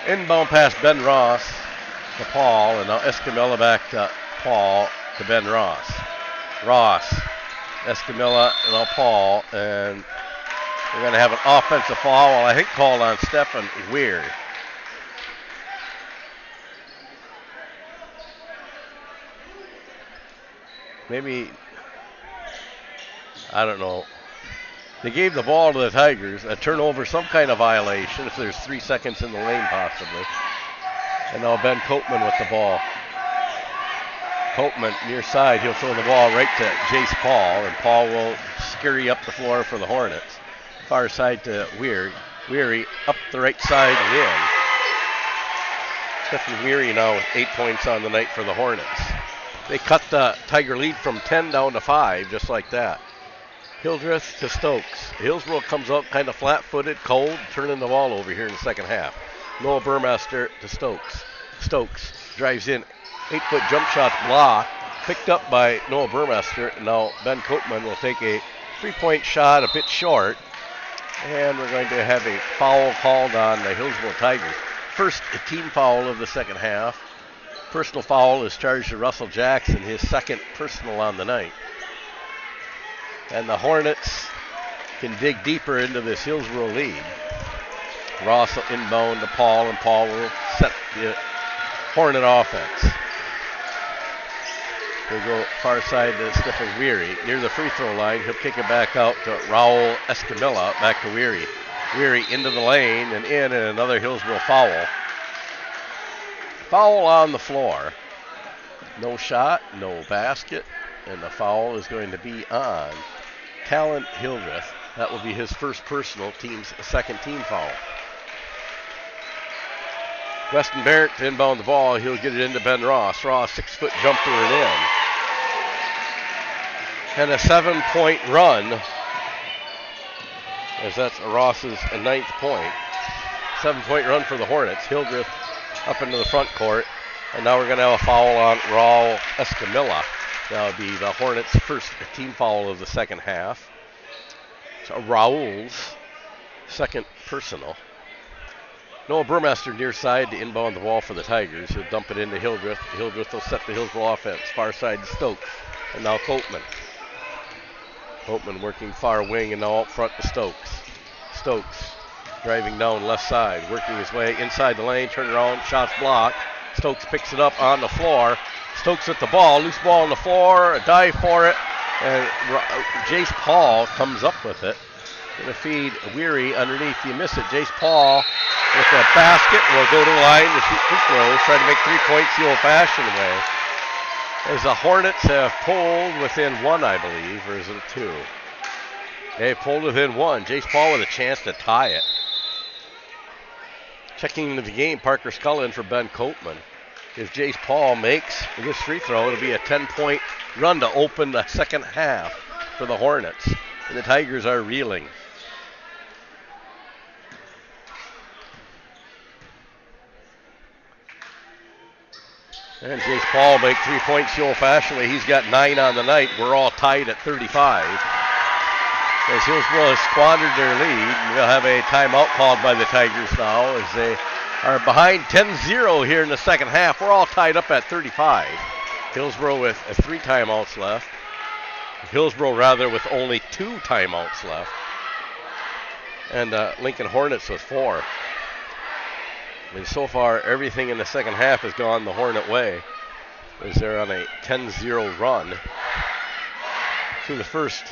Speaker 1: Inbound pass Ben Ross to Paul, and now Escamilla back to Paul to Ben Ross. Ross, Escamilla, and now Paul, and we're going to have an offensive foul, I think called on Stephen Weir. Maybe, I don't know. They gave the ball to the Tigers, a turnover, some kind of violation, if there's 3 seconds in the lane possibly. And now Ben Copeman with the ball. Copeman near side, he'll throw the ball right to Jace Paul, and Paul will scurry up the floor for the Hornets. Far side to Weary. Weary up the right side and in. Stephen Weary now with 8 points on the night for the Hornets. They cut the Tiger lead from 10 down to 5, just like that. Hildreth to Stokes. Hillsboro comes out kind of flat-footed, cold, turning the ball over here in the second half. Noah Burmester to Stokes. Stokes drives in. 8-foot jump shot blocked. Picked up by Noah Burmester. Now Ben Copeman will take a 3-point shot a bit short. And we're going to have a foul called on the Hillsboro Tigers. First team foul of the second half. Personal foul is charged to Russell Jackson, his second personal on the night. And the Hornets can dig deeper into this Hillsboro lead. Ross will inbound to Paul, and Paul will set the Hornet offense. He'll go far side to Stephen Weary. Near the free throw line, he'll kick it back out to Raul Escamilla, back to Weary. Weary into the lane and in, and another Hillsboro foul. Foul on the floor. No shot, no basket, and the foul is going to be on Talon Hildreth. That will be his first personal, team's second team foul. Weston Barrett to inbound the ball. He'll get it into Ben Ross. Ross, 6-foot jumper and in. And a 7-point run, as that's Ross's 9th point. 7-point run for the Hornets. Hildreth up into the front court. And now we're going to have a foul on Raul Escamilla. That'll be the Hornets' first team foul of the second half. So Raul's second personal. Noah Burmester near side to inbound the ball for the Tigers. He'll dump it into Hildreth. Hildreth will set the Hillsboro offense. Far side to Stokes. And now Copeman. Copeman working far wing and now out front to Stokes. Stokes driving down left side. Working his way inside the lane. Turn around. Shots blocked. Stokes picks it up on the floor. Stokes with the ball. Loose ball on the floor. A dive for it. And Jace Paul comes up with it. Going to feed Weary underneath. You miss it. Jace Paul with a basket will go to the line to shoot free throws. Trying to make 3 points the old-fashioned way. As the Hornets have pulled within one, I believe, or is it a two? They pulled within one. Jace Paul with a chance to tie it. Checking into the game, Parker Scullin for Ben Copeman. If Jace Paul makes this free throw, it'll be a 10-point run to open the second half for the Hornets. And the Tigers are reeling. And Jace Paul make 3 points the old-fashioned way. He's got 9 on the night. We're all tied at 35. As Hillsboro has squandered their lead, we'll have a timeout called by the Tigers now as they are behind 10-0 here in the second half. We're all tied up at 35. Hillsboro with 3 timeouts left. Hillsboro rather with only 2 timeouts left. And Lincoln Hornets with 4. I mean, so far, everything in the second half has gone the Hornet way as they're on a 10-0 run through the first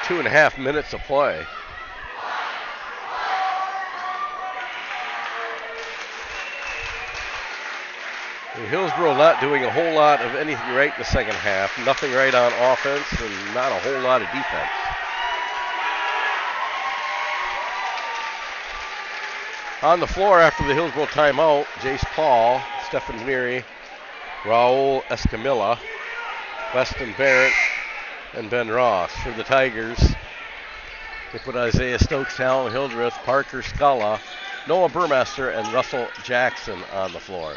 Speaker 1: 2.5 minutes of play. And Hillsboro not doing a whole lot of anything right in the second half. Nothing right on offense and not a whole lot of defense. On the floor after the Hillsboro timeout, Jace Paul, Stephen Meary, Raul Escamilla, Weston Barrett, and Ben Ross. For the Tigers, they put Isaiah Stokes, Talon Hildreth, Parker Scala, Noah Burmaster, and Russell Jackson on the floor.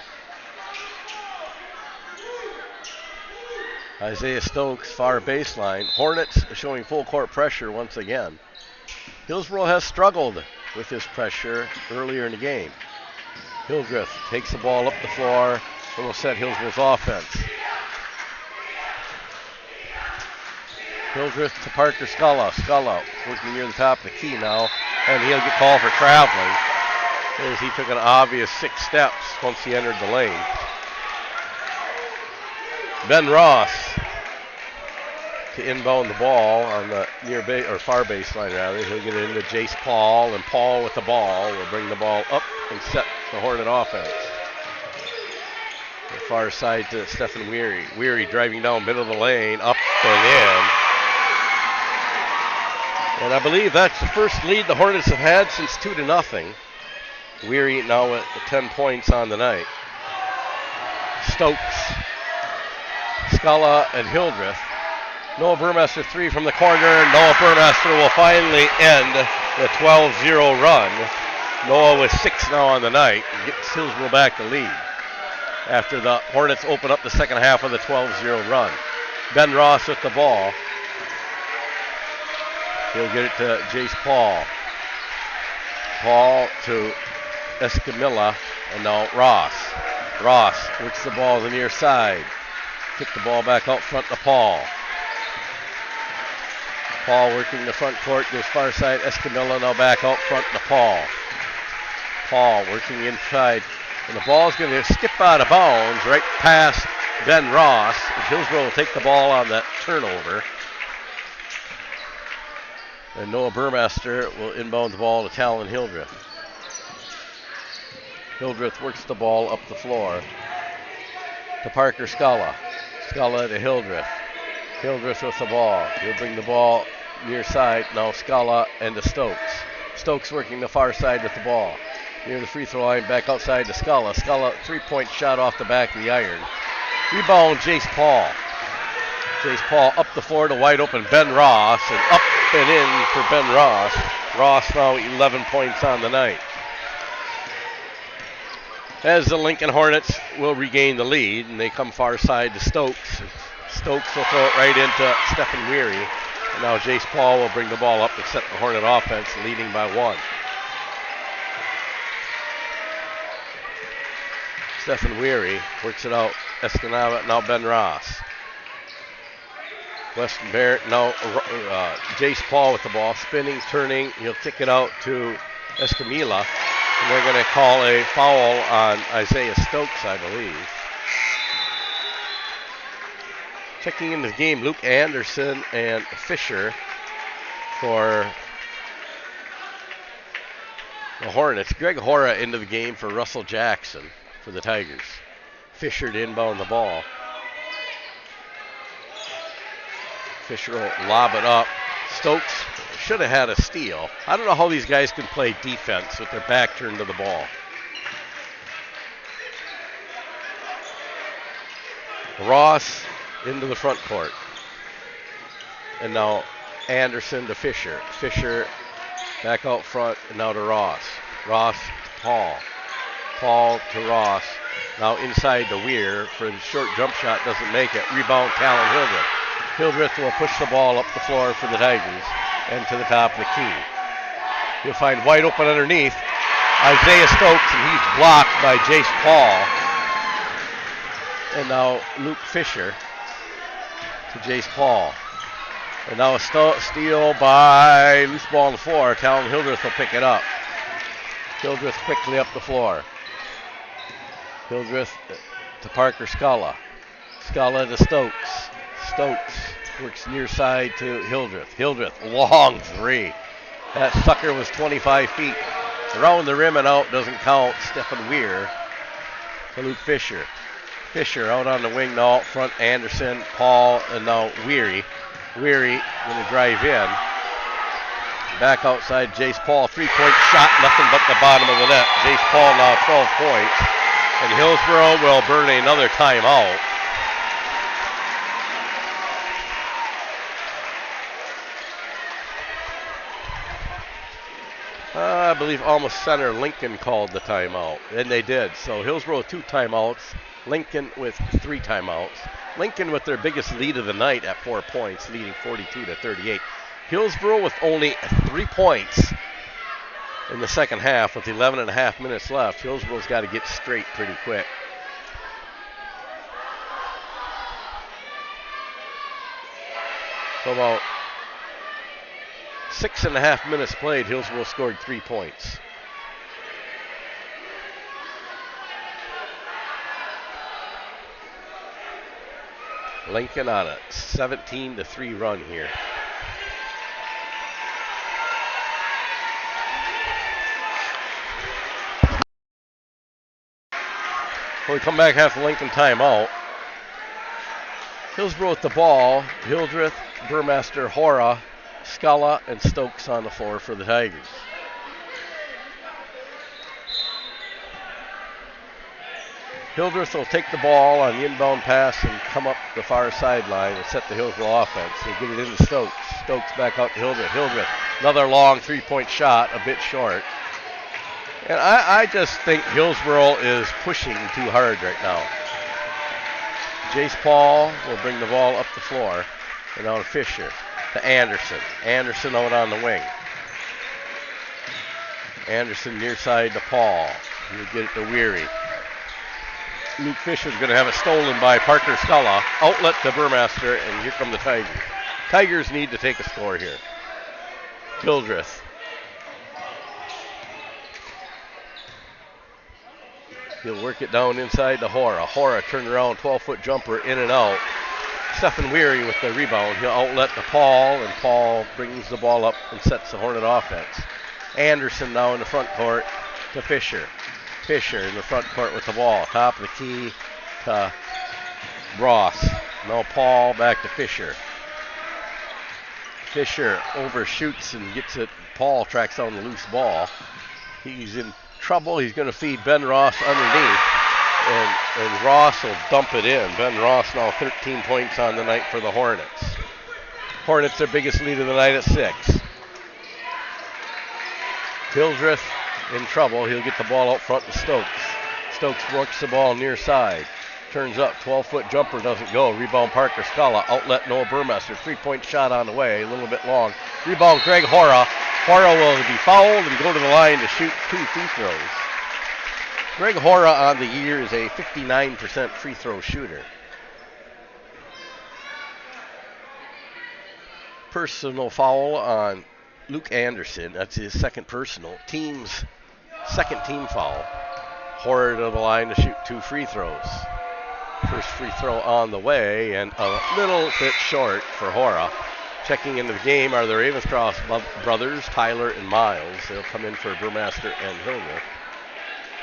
Speaker 1: Isaiah Stokes, far baseline. Hornets showing full court pressure once again. Hillsboro has struggled with this pressure earlier in the game. Hildreth takes the ball up the floor and will set Hillsboro's offense. Hildreth to Parker Scala. Scala working near the top of the key now, and he'll get called for traveling as he took an obvious 6 steps once he entered the lane. Ben Ross to inbound the ball on the near or far baseline rather. He'll get it into Jace Paul, and Paul with the ball will bring the ball up and set the Hornet offense. The far side to Stephen Weary. Weary driving down middle of the lane, up and in. And I believe that's the first lead the Hornets have had since 2-0. Weary now at 10 points on the night. Stokes, Scala, and Hildreth. Noah Burmaster 3 from the corner. Noah Burmaster will finally end the 12-0 run. Noah with 6 now on the night and gets Hillsboro back to lead after the Hornets open up the second half of the 12-0 run. Ben Ross with the ball. He'll get it to Jace Paul. Paul to Escamilla, and now Ross. Ross works the ball to the near side. Kick the ball back out front to Paul. Paul working the front court, goes far side. Escamilla now back out front to Paul. Paul working inside, and the ball's going to skip out of bounds right past Ben Ross. And Hillsboro will take the ball on that turnover. And Noah Burmaster will inbound the ball to Talon Hildreth. Hildreth works the ball up the floor to Parker Scala. Scala to Hildreth. Hildreth with the ball. He'll bring the ball near side. Now Scala and to Stokes. Stokes working the far side with the ball. Near the free throw line, back outside to Scala. Scala, 3-point shot off the back of the iron. Rebound, Jace Paul. Jace Paul up the floor to wide open Ben Ross, and up and in for Ben Ross. Ross now 11 points on the night. As the Lincoln Hornets will regain the lead, and they come far side to Stokes. Stokes will throw it right into Stephen Weary. And now Jace Paul will bring the ball up and set the Hornet offense, leading by 1. Stephen Weary works it out. Escanava, now Ben Ross. Weston Barrett, now Jace Paul with the ball, spinning, turning. He'll kick it out to Escamilla. And they're going to call a foul on Isaiah Stokes, I believe. Checking into the game, Luke Anderson and Fisher. for the Hornets. Greg Hora into the game for Russell Jackson for the Tigers. Fisher to inbound the ball. Fisher will lob it up. Stokes should have had a steal. I don't know how these guys can play defense with their back turned to the ball. Ross into the front court. And now Anderson to Fisher. Fisher back out front and now to Ross. Ross to Paul. Paul to Ross. Now inside to Weir for the short jump shot. Doesn't make it. Rebound Callan Hildreth. Hildreth will push the ball up the floor for the Tigers and to the top of the key. You'll find wide open underneath Isaiah Stokes, and he's blocked by Jace Paul. And now Luke Fisher to Jace Paul. And now a steal by loose ball on the floor. Callan Hildreth will pick it up. Hildreth quickly up the floor. Hildreth to Parker Scala. Scala to Stokes. Stokes works near side to Hildreth. Hildreth, long three. That sucker was 25 feet. Around the rim and out, doesn't count. Stephen Weir to Luke Fisher. Fisher out on the wing now, out front Anderson, Paul, and now Weary. Weary going to drive in. Back outside Jace Paul, three-point shot, nothing but the bottom of the net. Jace Paul now 12 points. And Hillsboro will burn another timeout. I believe Alma center Lincoln called the timeout, and they did. So Hillsboro with 2 timeouts, Lincoln with 3 timeouts. Lincoln with their biggest lead of the night at 4 points, leading 42-38. Hillsboro with only 3 points in the second half with 11 and a half minutes left. Hillsboro's got to get straight pretty quick. So about 6.5 minutes played, Hillsboro scored 3 points. Lincoln on a 17-3 run here. When we come back after Lincoln timeout, Hillsboro with the ball. Hildreth, Burmaster, Hora, Scala, and Stokes on the floor for the Tigers. Hildreth will take the ball on the inbound pass and come up the far sideline and set the Hillsboro offense. They get it into Stokes. Stokes back out to Hildreth. Hildreth, another long three-point shot, a bit short. And I just think Hillsboro is pushing too hard right now. Jace Paul will bring the ball up the floor. And now to Fisher. To Anderson. Anderson out on the wing. Anderson near side to Paul. He'll get it to Weary. Luke Fisher's going to have it stolen by Parker Scala. Outlet to Burmaster, and here come the Tigers. Tigers need to take a score here. Hildreth. He'll work it down inside to Hora. Hora turn around, 12-foot jumper in and out. Stephen Weary with the rebound. He'll outlet to Paul, and Paul brings the ball up and sets the Hornet offense. Anderson now in the front court to Fisher. Fisher in the front court with the ball. Top of the key to Ross. Now Paul back to Fisher. Fisher overshoots and gets it. Paul tracks down the loose ball. He's in trouble. He's going to feed Ben Ross underneath. And Ross will dump it in. Ben Ross now 13 points on the night for the Hornets. Hornets their biggest lead of the night at 6. Hildreth in trouble. He'll get the ball out front to Stokes. Stokes works the ball near side. Turns up. 12-foot jumper doesn't go. Rebound Parker Scala. Outlet Noah Burmaster. 3-point shot on the way. A little bit long. Rebound Greg Hora. Hora will be fouled and go to the line to shoot 2 free throws. Greg Hora on the year is a 59% free throw shooter. Personal foul on Luke Anderson. That's his second personal. Team's second team foul. Hora to the line to shoot 2 free throws. First free throw on the way and a little bit short for Hora. Checking into the game are the Ravenscroft brothers, Tyler and Miles. They'll come in for Burmaster and Hillsboro.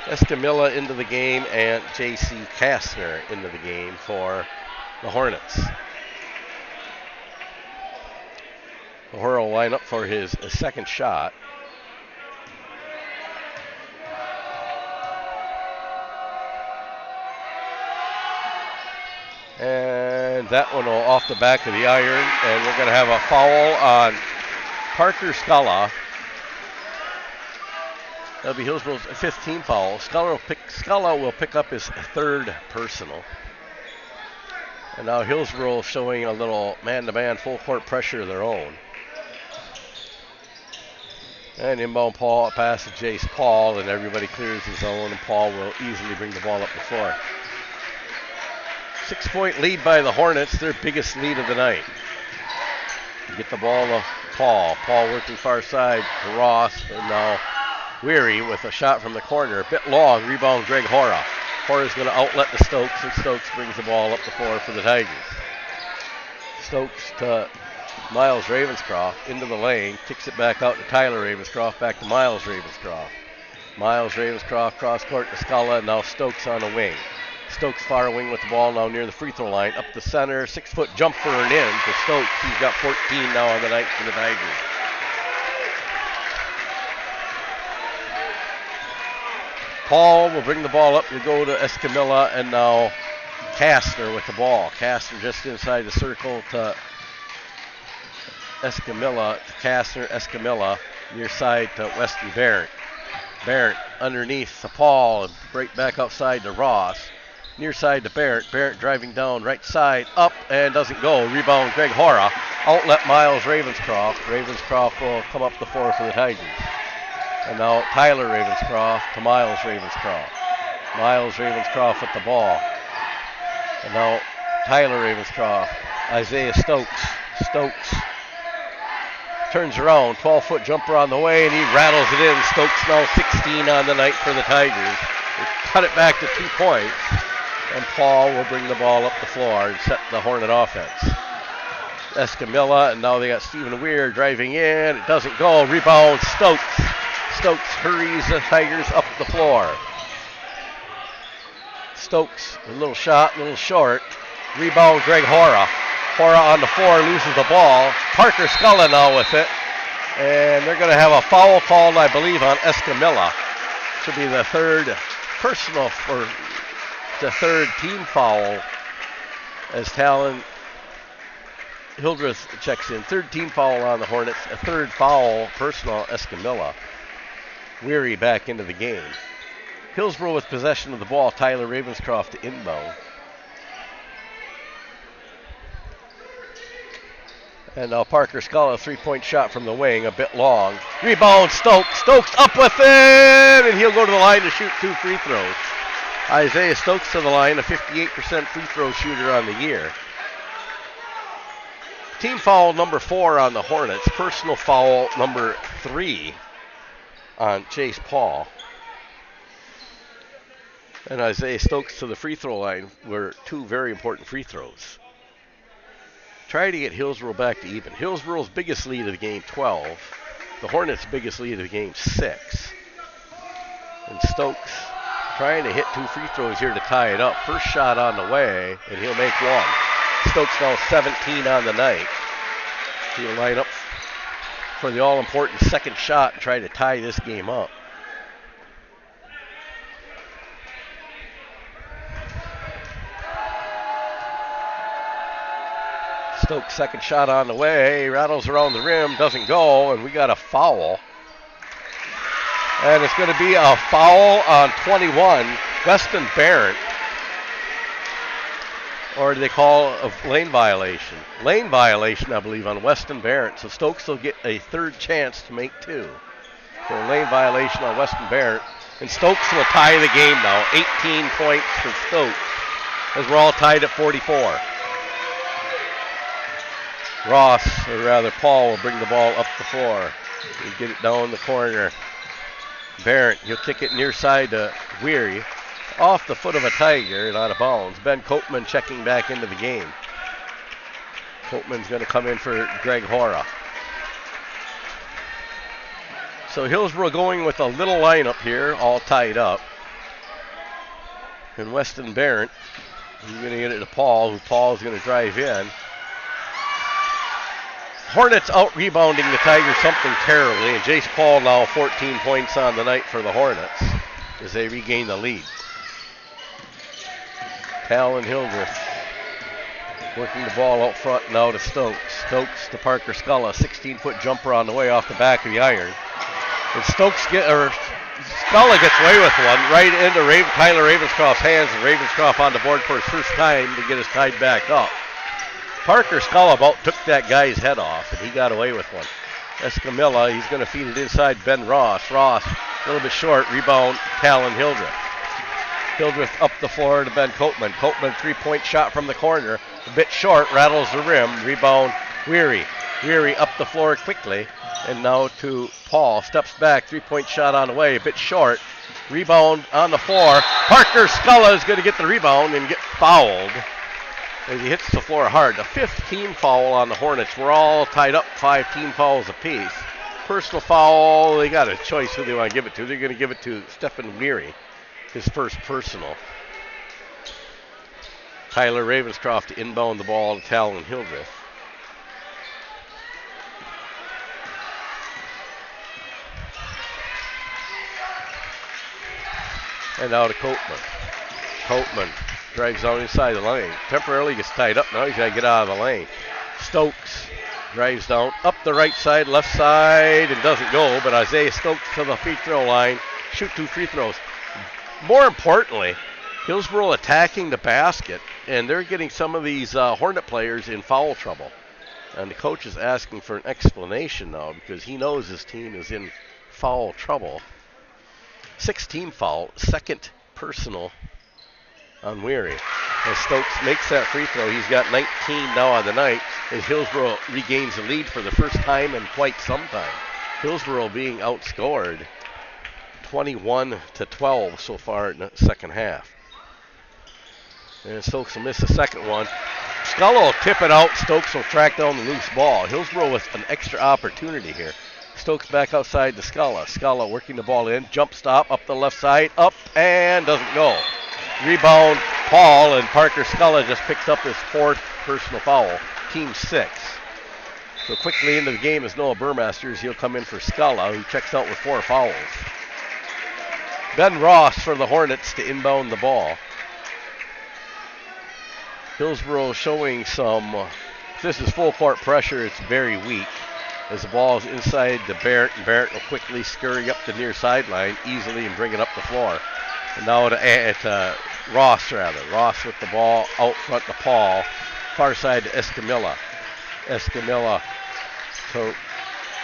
Speaker 1: Escamilla into the game and J.C. Kastner into the game for the Hornets. O'Hara will line up for his second shot. And that one will off the back of the iron, and we're going to have a foul on Parker Scala. That'll be Hillsboro's 15th foul. Scala will pick up his third personal. And now Hillsboro showing a little man-to-man full court pressure of their own. And inbound pass to Jace Paul, and everybody clears his zone, and Paul will easily bring the ball up the floor. 6-point lead by the Hornets, their biggest lead of the night. Get the ball to Paul. Paul working far side to Ross, and now Weary with a shot from the corner. A bit long, rebound Greg Hora. Hora's going to outlet to Stokes, and Stokes brings the ball up the floor for the Tigers. Stokes to Miles Ravenscroft into the lane, kicks it back out to Tyler Ravenscroft, back to Miles Ravenscroft. Miles Ravenscroft cross court to Scala, and now Stokes on the wing. Stokes far wing with the ball now near the free throw line, up the center, 6-foot jumper and in to Stokes. He's got 14 now on the night for the Tigers. Paul will bring the ball up to go to Escamilla, and now Kastner with the ball. Kastner just inside the circle to Escamilla, to Kastner, Escamilla, near side to Weston Barrett. Barrett underneath to Paul, and break back outside to Ross. Near side to Barrett. Barrett driving down right side, up and doesn't go. Rebound Greg Hora. Outlet Miles Ravenscroft. Ravenscroft will come up the floor for the Tigers. And now Tyler Ravenscroft to Miles Ravenscroft. Miles Ravenscroft with the ball. And now Tyler Ravenscroft. Isaiah Stokes. Stokes turns around. 12-foot jumper on the way, and he rattles it in. Stokes now 16 on the night for the Tigers. They cut it back to 2 points. And Paul will bring the ball up the floor and set the Hornet offense. Escamilla, and now they got Stephen Weir driving in. It doesn't go. Rebound Stokes. Stokes hurries the Tigers up the floor. Stokes, a little shot, a little short. Rebound Greg Hora. Hora on the floor, loses the ball. Parker Scala now with it. And they're going to have a foul called, I believe, on Escamilla. Should be the third personal for the third team foul as Talon Hildreth checks in. Third team foul on the Hornets. A third foul personal Escamilla. Weary back into the game. Hillsboro with possession of the ball. Tyler Ravenscroft to inbound. And now Parker Scala, 3-point shot from the wing, a bit long. Rebound Stokes. Stokes up with it, and he'll go to the line to shoot 2 free throws. Isaiah Stokes to the line, a 58% free throw shooter on the year. Team foul number 4 on the Hornets. Personal foul number 3 on Chase Paul. And Isaiah Stokes to the free throw line were 2 very important free throws. Try to get Hillsboro back to even. Hillsboro's biggest lead of the game, 12. The Hornets' biggest lead of the game, 6. And Stokes trying to hit 2 free throws here to tie it up. First shot on the way, and he'll make 1. Stokes now 17 on the night. He'll line up for the all-important second shot and try to tie this game up. Stokes' second shot on the way, rattles around the rim, doesn't go, and we got a foul. And it's going to be a foul on 21, Weston Barrett. Or do they call a lane violation? Lane violation, I believe, on Weston Barrett. So Stokes will get a third chance to make 2. So a lane violation on Weston Barrett. And Stokes will tie the game now. 18 points for Stokes, as we're all tied at 44. Ross, or rather Paul, will bring the ball up the floor. He'll get it down the corner. Barrett, he'll kick it near side to Weary. Off the foot of a Tiger and out of bounds. Ben Copeman checking back into the game. Copeman's going to come in for Greg Hora. So Hillsboro going with a little lineup here, all tied up. And Weston Barrett, he's going to get it to Paul, who Paul's going to drive in. Hornets out-rebounding the Tigers something terribly, and Jace Paul now 14 points on the night for the Hornets as they regain the lead. Talon Hildreth working the ball out front now to Stokes. Stokes to Parker Sculla, 16-foot jumper on the way off the back of the iron. And Sculla gets away with one right into Tyler Ravenscroft's hands, and Ravenscroft on the board for his first time to get us tied back up. Parker Sculla about took that guy's head off, and he got away with one. Escamilla, he's going to feed it inside Ben Ross. Ross, a little bit short, rebound, Talon Hildreth. Hildreth up the floor to Ben Copeman. Copeman, three-point shot from the corner, a bit short, rattles the rim, rebound, Weary. Weary up the floor quickly, and now to Paul, steps back, three-point shot on the way, a bit short, rebound on the floor. Parker Sculla is going to get the rebound and get fouled as he hits the floor hard. The fifth team foul on the Hornets. We're all tied up, 5 team fouls apiece. Personal foul, they got a choice who they want to give it to. They're going to give it to Stephen Weary, his first personal. Tyler Ravenscroft to inbound the ball to Talon Hildreth. And now to Copeman. Copeman drives on inside the lane. Temporarily gets tied up. Now he's got to get out of the lane. Stokes drives down up the right side, left side, and doesn't go. But Isaiah Stokes to the free throw line. Shoot 2 free throws. More importantly, Hillsboro attacking the basket, and they're getting some of these Hornet players in foul trouble. And the coach is asking for an explanation now because he knows his team is in foul trouble. 6th team foul, 2nd personal on Weary. As Stokes makes that free throw, he's got 19 now on the night as Hillsboro regains the lead for the first time in quite some time. Hillsboro being outscored 21-12 so far in the second half. And Stokes will miss the second one. Sculla will tip it out. Stokes will track down the loose ball. Hillsboro with an extra opportunity here. Stokes back outside to Sculla. Sculla working the ball in. Jump stop up the left side. Up and doesn't go. Rebound Paul, and Parker Sculla just picks up his 4th personal foul. Team 6. So quickly into the game is Noah Burmasters. He'll come in for Sculla, who checks out with 4 fouls. Ben Ross for the Hornets to inbound the ball. Hillsboro showing some, if this is full court pressure, it's very weak. As the ball is inside to Barrett, and Barrett will quickly scurry up the near sideline easily and bring it up the floor. And now to Ross, rather. Ross with the ball out front to Paul. Far side to Escamilla. Escamilla to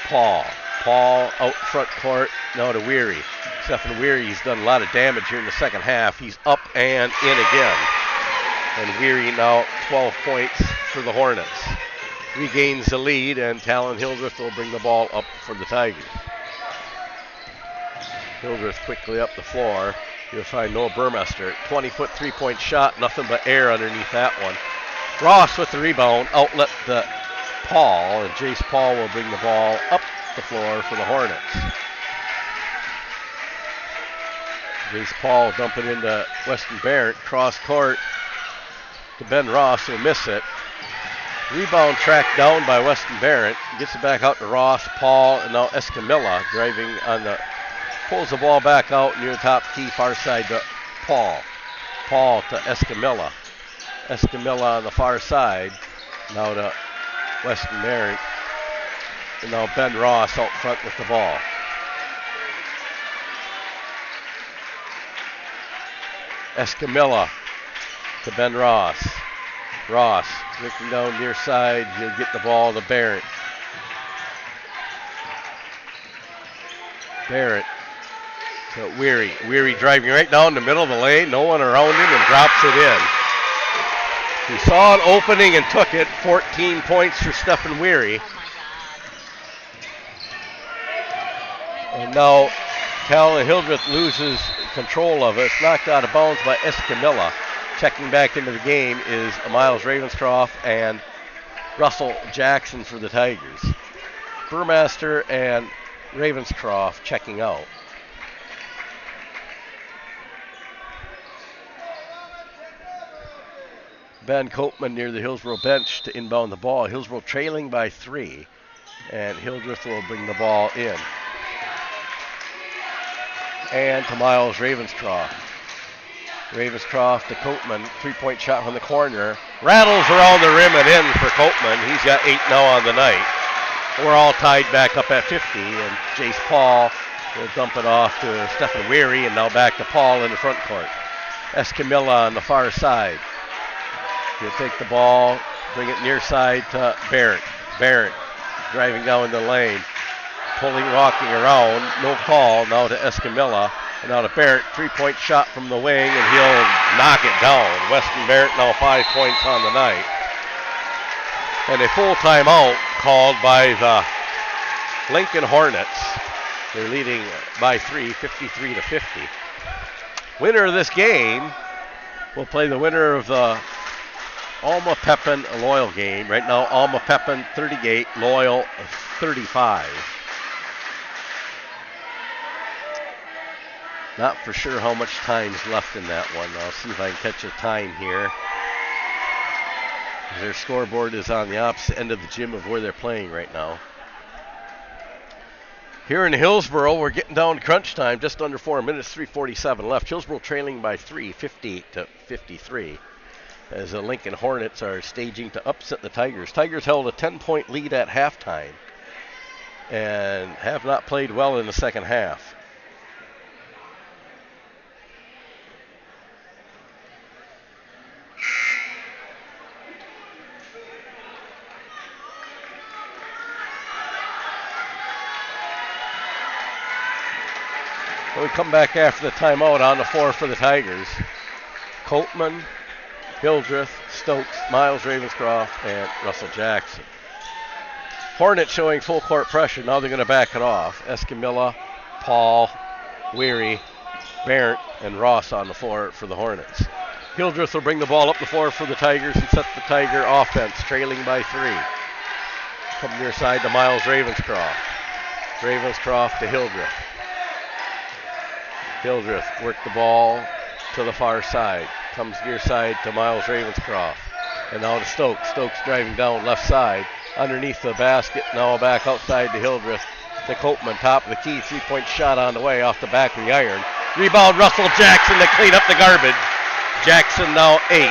Speaker 1: Paul. Paul out front court, now to Weary. Stephen Weary's done a lot of damage here in the second half. He's up and in again. And Weary now 12 points for the Hornets. Regains the lead, and Talon Hildreth will bring the ball up for the Tigers. Hildreth quickly up the floor. You'll find Noah Burmester. 20-foot three-point shot, nothing but air underneath that one. Ross with the rebound, outlet to Paul, and Jace Paul will bring the ball up the floor for the Hornets. Jace Paul dumping into Weston Barrett, cross court to Ben Ross, who'll miss it. Rebound tracked down by Weston Barrett. Gets it back out to Ross, Paul, and now Escamilla driving on the, pulls the ball back out near the top key, far side to Paul. Paul to Escamilla. Escamilla on the far side. Now to Weston Barrett. And now Ben Ross out front with the ball. Escamilla to Ben Ross. Ross looking down near side. He'll get the ball to Barrett. Barrett to Weary. Weary driving right down the middle of the lane. No one around him and drops it in. He saw an opening and took it. 14 points for Stephen Weary. And now Talon Hildreth loses control of it. It's knocked out of bounds by Escamilla. Checking back into the game is Miles Ravenscroft and Russell Jackson for the Tigers. Burmaster and Ravenscroft checking out. Ben Copeman near the Hillsboro bench to inbound the ball. Hillsboro trailing by 3, and Hildreth will bring the ball in. And to Miles Ravenscroft. Ravenscroft to Copeman, 3-point shot from the corner. Rattles around the rim and in for Copeman. He's got 8 now on the night. We're all tied back up at 50, and Jace Paul will dump it off to Stephen Weary, and now back to Paul in the front court. Escamilla on the far side. He'll take the ball, bring it near side to Barrett. Barrett driving down the lane, walking around, no call. Now to Escamilla, and now to Barrett. 3-point shot from the wing, and he'll knock it down. Weston Barrett now 5 points on the night. And a full timeout called by the Lincoln Hornets. They're leading by 3, 53 to 50. Winner of this game will play the winner of the Alma Pepin Loyal game. Right now, Alma Pepin 38, Loyal 35. Not for sure how much time's left in that one. I'll see if I can catch a time here. Their scoreboard is on the opposite end of the gym of where they're playing right now. Here in Hillsboro, we're getting down to crunch time. Just under 4 minutes, 3:47 left. Hillsboro trailing by 3, 58 to 53. As the Lincoln Hornets are staging to upset the Tigers. Tigers held a 10-point lead at halftime and have not played well in the second half. We come back after the timeout on the floor for the Tigers. Copeman, Hildreth, Stokes, Miles Ravenscroft, and Russell Jackson. Hornets showing full court pressure. Now they're going to back it off. Escamilla, Paul, Weary, Barrett, and Ross on the floor for the Hornets. Hildreth will bring the ball up the floor for the Tigers and set the Tiger offense, trailing by 3. Come near side to Miles Ravenscroft. Ravenscroft to Hildreth. Hildreth worked the ball to the far side. Comes near side to Miles Ravenscroft. And now to Stokes. Stokes driving down left side. Underneath the basket. Now back outside to Hildreth. To Copeman. Top of the key. 3-point shot on the way off the back of the iron. Rebound Russell Jackson to clean up the garbage. Jackson now 8.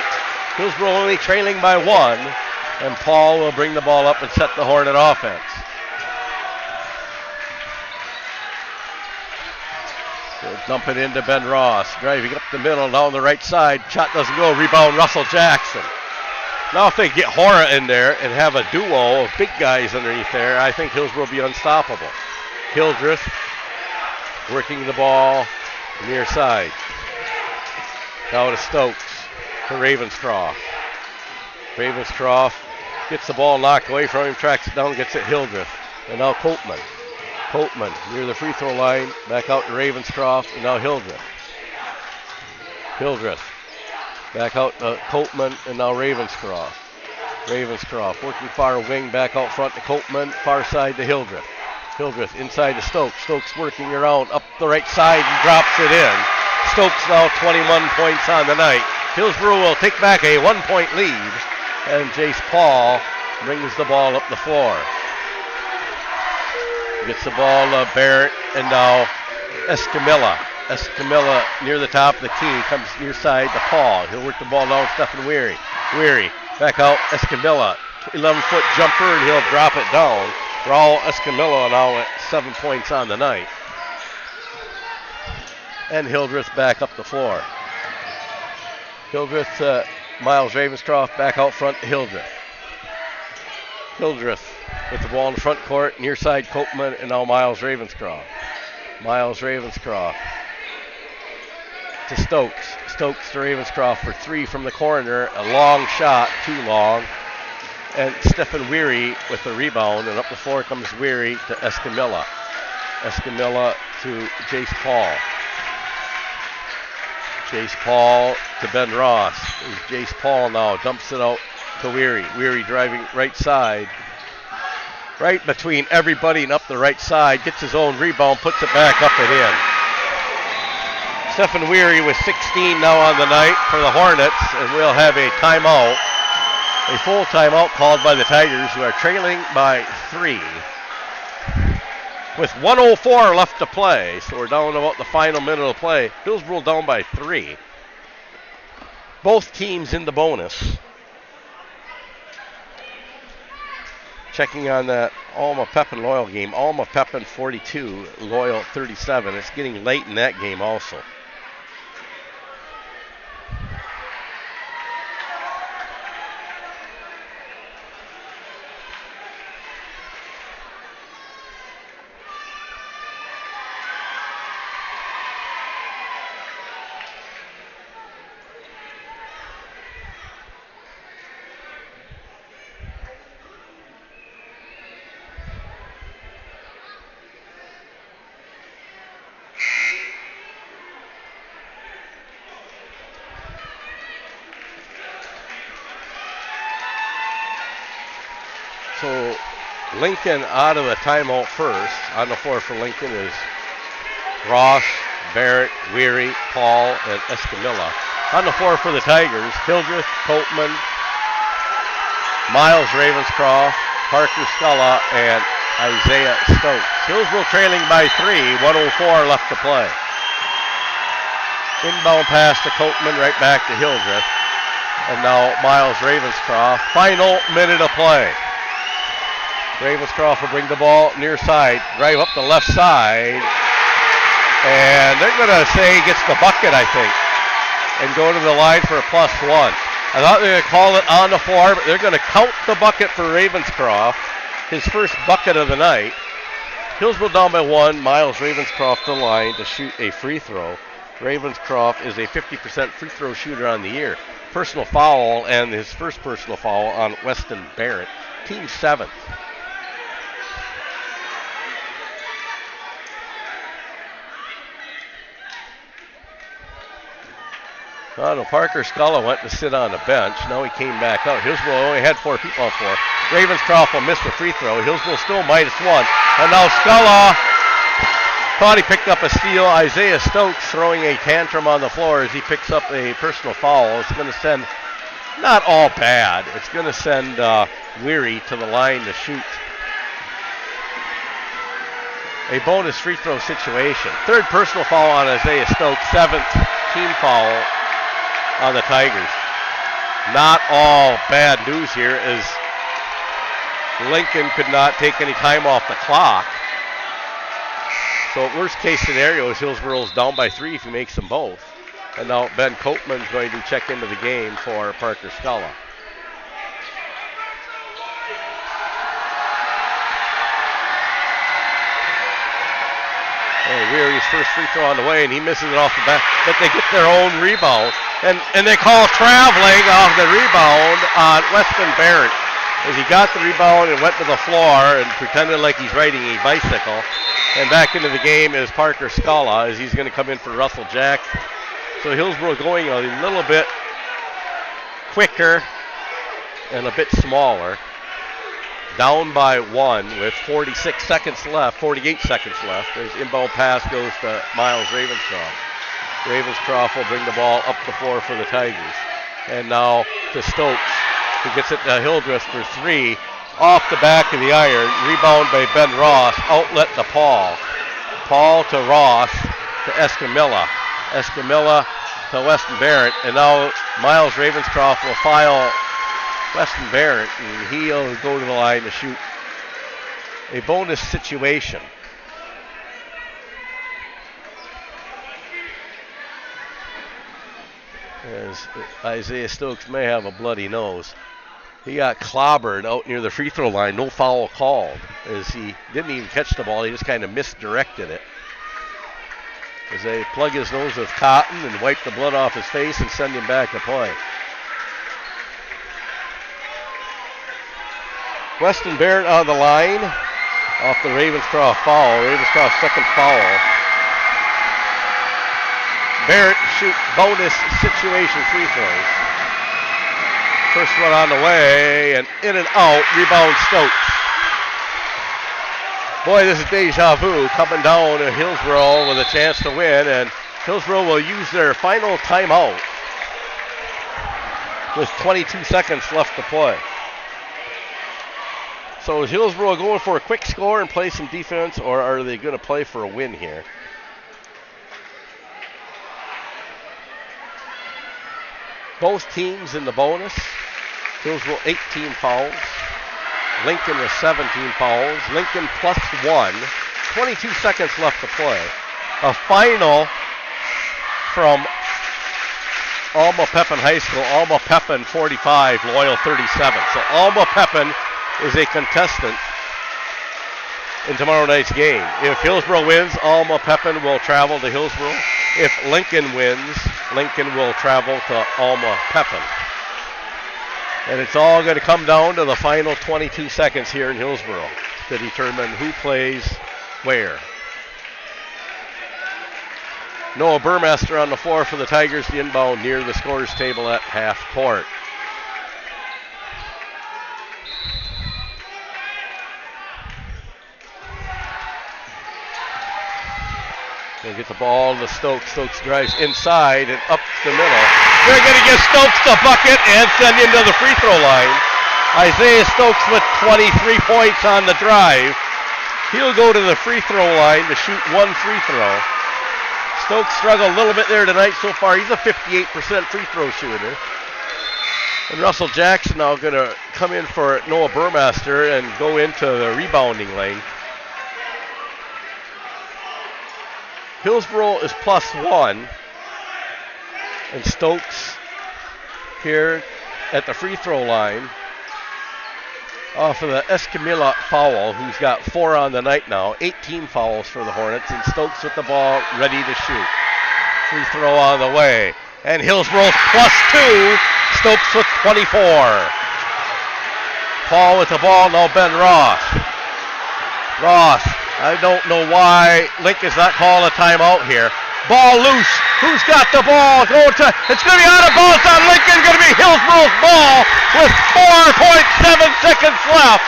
Speaker 1: Hillsboro only trailing by 1. And Paul will bring the ball up and set the Hornet offense. They'll dump it into Ben Ross. Driving up the middle, down the right side. Shot doesn't go. Rebound Russell Jackson. Now if they get Hora in there and have a duo of big guys underneath there, I think Hillsboro will be unstoppable. Hildreth working the ball near side. Now to Stokes. To Ravenscroft. Ravenscroft gets the ball knocked away from him, tracks it down, gets it Hildreth. And now Copeman. Copeman near the free throw line, back out to Ravenscroft, and now Hildreth. Hildreth back out to Copeman, and now Ravenscroft. Ravenscroft working far wing, back out front to Copeman, far side to Hildreth. Hildreth inside to Stokes. Stokes working around up the right side and drops it in. Stokes now 21 points on the night. Hillsboro will take back a 1-point lead, and Jace Paul brings the ball up the floor. Gets the ball to Barrett, and now Escamilla. Escamilla near the top of the key, comes near side to Paul. He'll work the ball down to Stephen Weary. Weary back out, Escamilla. 11-foot jumper, and he'll drop it down. Raul Escamilla now at 7 points on the night. And Hildreth back up the floor. Hildreth to Miles Ravenscroft, back out front to Hildreth. Hildreth with the ball in the front court, near side Copeman, and now Miles Ravenscroft. Miles Ravenscroft to Stokes. Stokes to Ravenscroft for 3 from the corner. A long shot, too long. And Stephen Weary with the rebound, and up the floor comes Weary to Escamilla. Escamilla to Jace Paul. Jace Paul to Ben Ross. Jace Paul now dumps it out to Weary. Weary driving right side. Right between everybody and up the right side. Gets his own rebound, puts it back up and in. Stephen Weary with 16 now on the night for the Hornets, and we'll have a timeout. A full timeout called by the Tigers, who are trailing by 3. With 1:04 left to play, so we're down about the final minute of play. Hillsboro down by 3. Both teams in the bonus. Checking on that Alma Pepin Loyal game. Alma Pepin 42, Loyal 37. It's getting late in that game also. So Lincoln out of the timeout first. On the floor for Lincoln is Ross, Barrett, Weary, Paul, and Escamilla. On the floor for the Tigers, Hildreth, Copeman, Miles Ravenscroft, Parker Sculla, and Isaiah Stokes. Hillsboro trailing by 3, 1:04 left to play. Inbound pass to Copeman, right back to Hildreth. And now Miles Ravenscroft. Final minute of play. Ravenscroft will bring the ball near side, drive up the left side, and they're going to say he gets the bucket, I think, and go to the line for a +1. I thought they were going to call it on the floor, but they're going to count the bucket for Ravenscroft, his first bucket of the night. Hillsboro down by 1, Miles Ravenscroft to the line to shoot a free throw. Ravenscroft is a 50% free throw shooter on the year. Personal foul, and his first personal foul on Weston Barrett, team 7th. No, Parker Sculla went to sit on the bench. Now he came back out. Hillsboro only had 4 people on the floor. Ravenscroft will miss the free throw. Hillsboro still -1. And now Sculla thought he picked up a steal. Isaiah Stokes throwing a tantrum on the floor as he picks up a personal foul. It's going to send, not all bad, it's going to send Weary to the line to shoot a bonus free throw situation. 3rd personal foul on Isaiah Stokes, 7th team foul on the Tigers. Not all bad news here, as Lincoln could not take any time off the clock. So worst case scenario is Hillsboro's down by 3 if he makes them both. And now Ben Copeman's going to check into the game for Parker Sculla. Weary's first free throw on the way, and he misses it off the back, but they get their own rebound. And they call traveling off the rebound on Weston Barrett, as he got the rebound and went to the floor and pretended like he's riding a bicycle. And back into the game is Parker Sculla, as he's going to come in for Russell Jackson. So Hillsboro going a little bit quicker and a bit smaller. Down by 1 with 48 seconds left, as inbound pass goes to Miles Ravenscroft. Ravenscroft will bring the ball up the floor for the Tigers. And now to Stokes, who gets it to Hildreth for 3. Off the back of the iron, rebound by Ben Ross, outlet to Paul. Paul to Ross to Escamilla. Escamilla to Weston Barrett. And now Miles Ravenscroft will foul Weston Barrett, and he'll go to the line to shoot a bonus situation. As Isaiah Stokes may have a bloody nose. He got clobbered out near the free throw line. No foul called, as he didn't even catch the ball. He just kind of misdirected it. As they plug his nose with cotton and wipe the blood off his face and send him back to play. Weston Barrett on the line off the Ravenscroft foul. Ravenscroft's second foul. Barrett shoot bonus situation free throws. First one on the way, and in and out, rebound Stokes. Boy, this is deja vu coming down to Hillsboro with a chance to win, and Hillsboro will use their final timeout with 22 seconds left to play. So is Hillsboro going for a quick score and play some defense, or are they going to play for a win here? Both teams in the bonus. Hillsboro 18 fouls. Lincoln with 17 fouls. Lincoln plus 1. 22 seconds left to play. A final from Alma Pepin High School. Alma Pepin 45, Loyal 37. So Alma Pepin is a contestant in tomorrow night's game. If Hillsboro wins, Alma Pepin will travel to Hillsboro. If Lincoln wins, Lincoln will travel to Alma Pepin. And it's all going to come down to the final 22 seconds here in Hillsboro to determine who plays where. Noah Burmaster on the floor for the Tigers, the inbound near the scorer's table at half court. They get the ball to Stokes. Stokes drives inside and up the middle. They're going to give Stokes the bucket and send him to the free throw line. Isaiah Stokes with 23 points on the drive. He'll go to the free throw line to shoot one free throw. Stokes struggled a little bit there tonight so far. He's a 58% free throw shooter. And Russell Jackson now going to come in for Noah Burmaster and go into the rebounding lane. Hillsboro is plus 1. And Stokes here at the free throw line off of the Escamilla foul, who's got 4 on the night now. 18 fouls for the Hornets, and Stokes with the ball ready to shoot. Free throw on the way. And Hillsboro's plus 2. Stokes with 24. Paul with the ball, now Ben Ross. Ross, I don't know why Lincoln's not calling a timeout here. Ball loose. Who's got the ball? It's going to be out of bounds on Lincoln. Going to be Hillsboro's ball with 4.7 seconds left.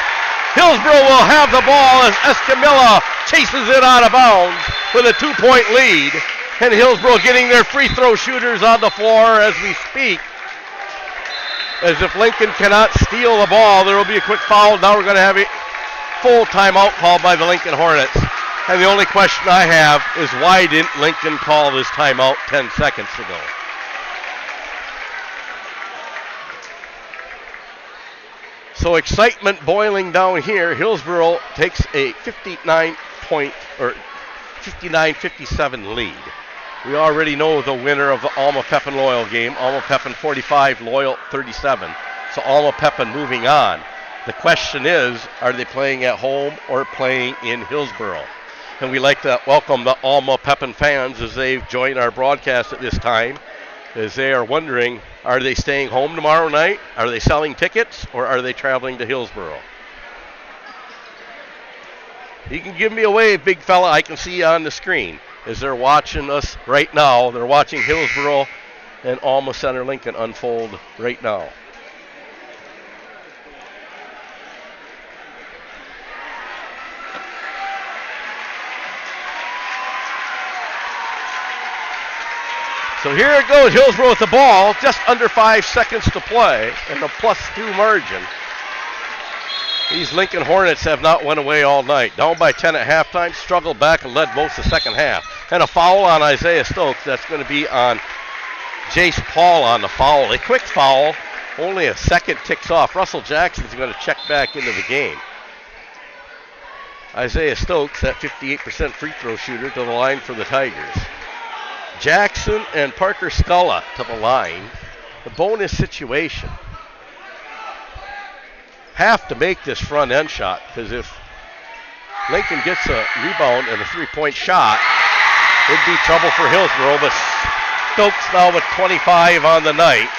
Speaker 1: Hillsboro will have the ball as Escamilla chases it out of bounds with a 2-point lead. And Hillsboro getting their free throw shooters on the floor as we speak. As if Lincoln cannot steal the ball, there will be a quick foul. Now we're going to have a full timeout called by the Lincoln Hornets. And the only question I have is why didn't Lincoln call this timeout 10 seconds ago? So excitement boiling down here. Hillsboro takes a 59-57 lead. We already know the winner of the Alma Pepin Loyal game. Alma Pepin 45, Loyal 37. So Alma Pepin moving on. The question is, are they playing at home or playing in Hillsboro? And we like to welcome the Alma Pepin fans as they join our broadcast at this time, as they are wondering, are they staying home tomorrow night? Are they selling tickets, or are they traveling to Hillsboro? You can give me a wave, big fella. I can see you on the screen as they're watching us right now. They're watching Hillsboro and Alma Center Lincoln unfold right now. So here it goes, Hillsboro with the ball, just under 5 seconds to play, and a +2 margin. These Lincoln Hornets have not went away all night. Down by 10 at halftime, struggled back and led most of the second half. And a foul on Isaiah Stokes. That's going to be on Jace Paul on the foul. A quick foul, only a second ticks off. Russell Jackson's going to check back into the game. Isaiah Stokes, that 58% free throw shooter, to the line for the Tigers. Jackson and Parker Sculla to the line. The bonus situation. Have to make this front end shot, because if Lincoln gets a rebound and a 3-point shot, it'd be trouble for Hillsboro. But Stokes now with 25 on the night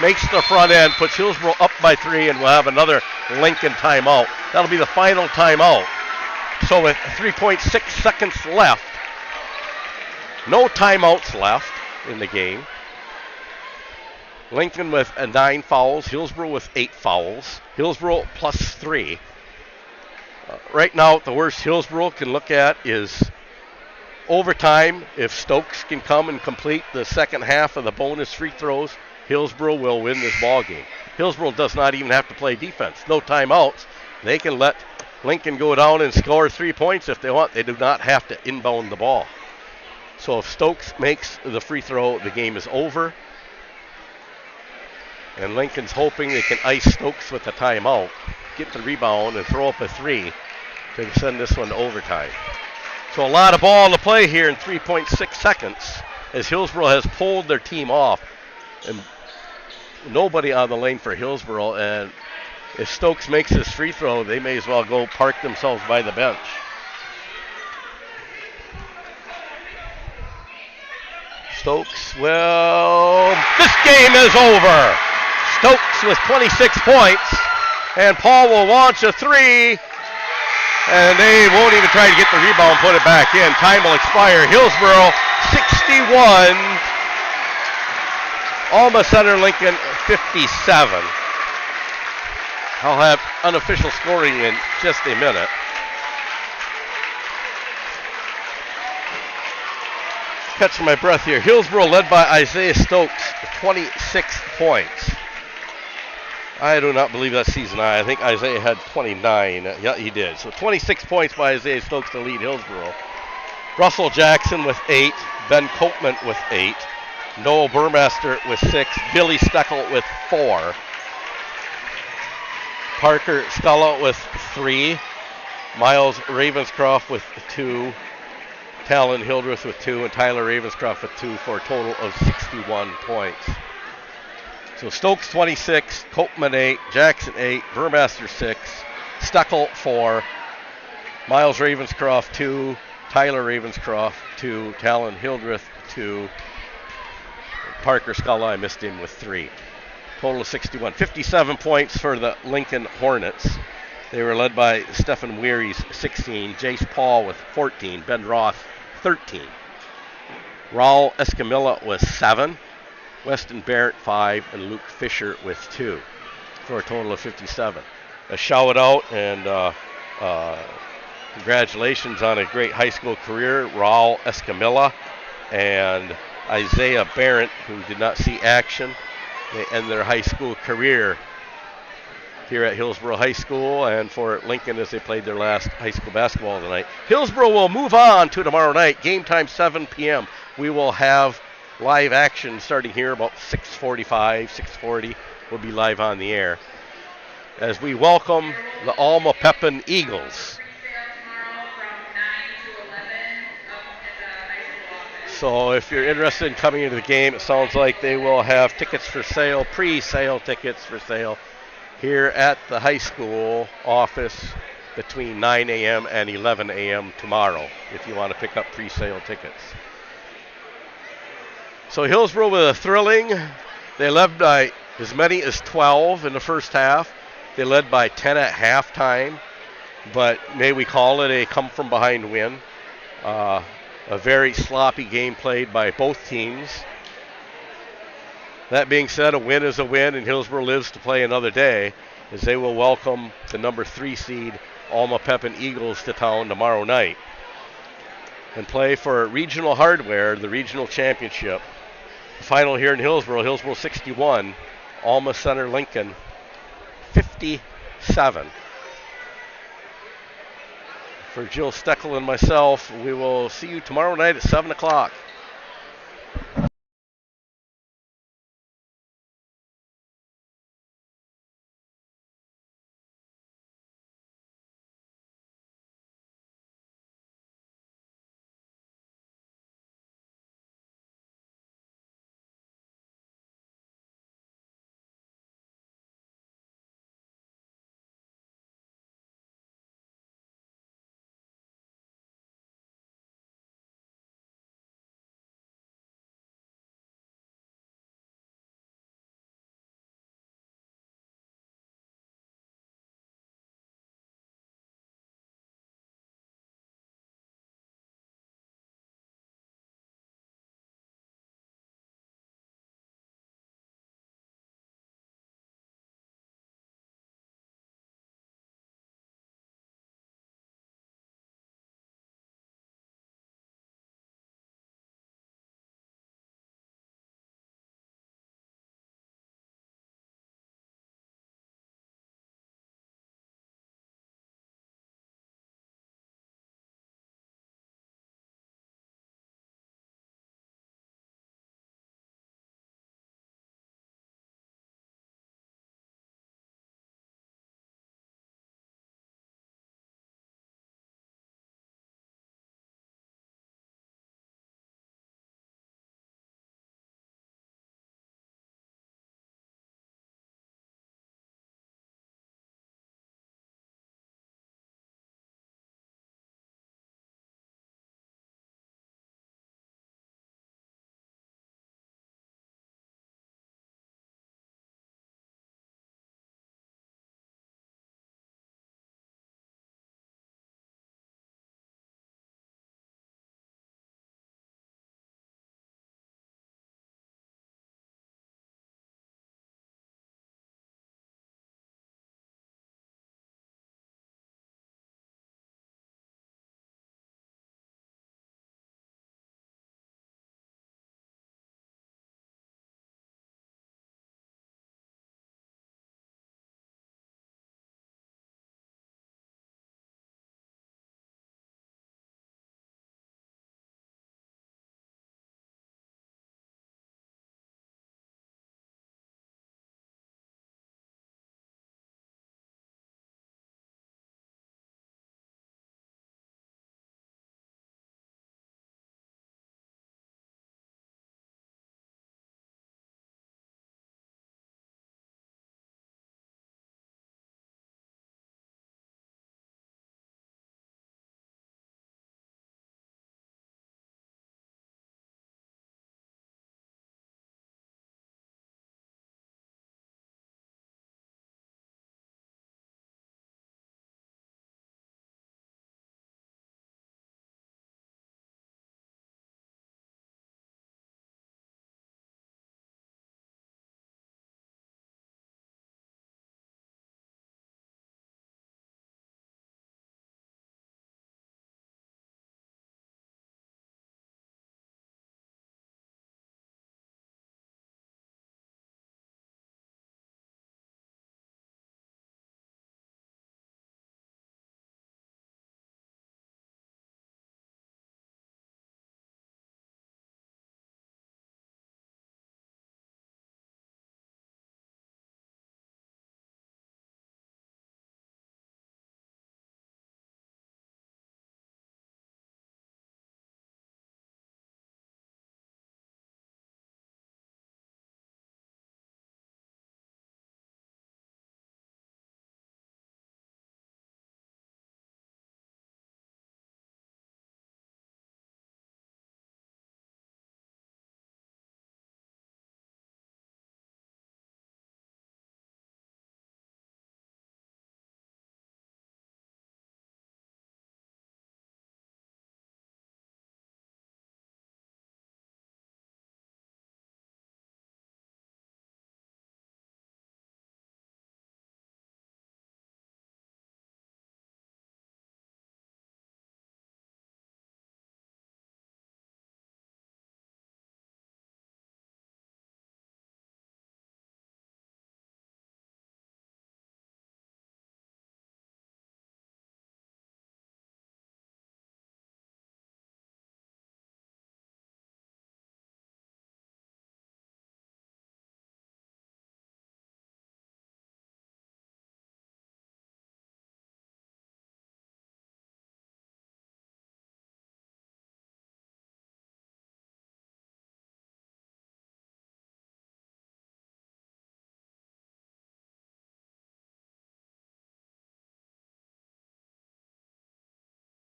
Speaker 1: makes the front end, puts Hillsboro up by 3, and we'll have another Lincoln timeout. That'll be the final timeout. So with 3.6 seconds left, no timeouts left in the game. Lincoln with 9 fouls. Hillsboro with 8 fouls. Hillsboro plus 3. Right now, the worst Hillsboro can look at is overtime. If Stokes can come and complete the second half of the bonus free throws, Hillsboro will win this ball game. Hillsboro does not even have to play defense. No timeouts. They can let Lincoln go down and score 3 points if they want. They do not have to inbound the ball. So if Stokes makes the free throw, the game is over. And Lincoln's hoping they can ice Stokes with the timeout, get the rebound, and throw up a 3 to send this one to overtime. So a lot of ball to play here in 3.6 seconds as Hillsboro has pulled their team off. And nobody on the lane for Hillsboro. And if Stokes makes this free throw, they may as well go park themselves by the bench. Stokes, well, this game is over. Stokes with 26 points, and Paul will launch a 3, and they won't even try to get the rebound, put it back in. Time will expire. Hillsboro 61, Alma Center Lincoln 57. I'll have unofficial scoring in just a minute. Catching my breath here. Hillsboro led by Isaiah Stokes, 26 points. I do not believe that's season high. I think Isaiah had 29. Yeah, he did. So 26 points by Isaiah Stokes to lead Hillsboro. Russell Jackson with 8. Ben Copeman with 8. Noel Burmaster with 6. Billy Steckel with 4. Parker Stella with 3. Miles Ravenscroft with 2. Talon Hildreth with 2. And Tyler Ravenscroft with 2 for a total of 61 points. So Stokes 26, Copeman 8, Jackson 8, Burmaster 6, Steckel 4, Miles Ravenscroft 2, Tyler Ravenscroft 2, Talon Hildreth 2, Parker Scala, I missed him with 3. Total of 61. 57 points for the Lincoln Hornets. They were led by Stephen Weary's 16, Jace Paul with 14, Ben Roth 13. Raul Escamilla with 7. Weston Barrett 5, and Luke Fisher with 2, for a total of 57. A shout out and congratulations on a great high school career, Raul Escamilla and Isaiah Barrett, who did not see action. They end their high school career here at Hillsboro High School and for Lincoln as they played their last high school basketball tonight. Hillsboro will move on to tomorrow night, game time 7 p.m. We will have live action starting here about 6:45, 6:40. We'll be live on the air as we welcome the Alma Pepin Eagles. So if you're interested in coming into the game, it sounds like they will have tickets for sale, pre-sale tickets for sale here at the high school office between 9 a.m. and 11 a.m. tomorrow if you want to pick up pre-sale tickets. So Hillsboro with a thrilling, they led by as many as 12 in the first half. They led by 10 at halftime, but may we call it a come-from-behind win. A very sloppy game played by both teams. That being said, a win is a win, and Hillsboro lives to play another day as they will welcome the number 3 seed Alma Pepin Eagles to town tomorrow night and play for Regional Hardware, the regional championship. Final here in Hillsboro, Hillsboro 61, Alma Center Lincoln 57. For Jill Steckel and myself, we will see you tomorrow night at 7 o'clock.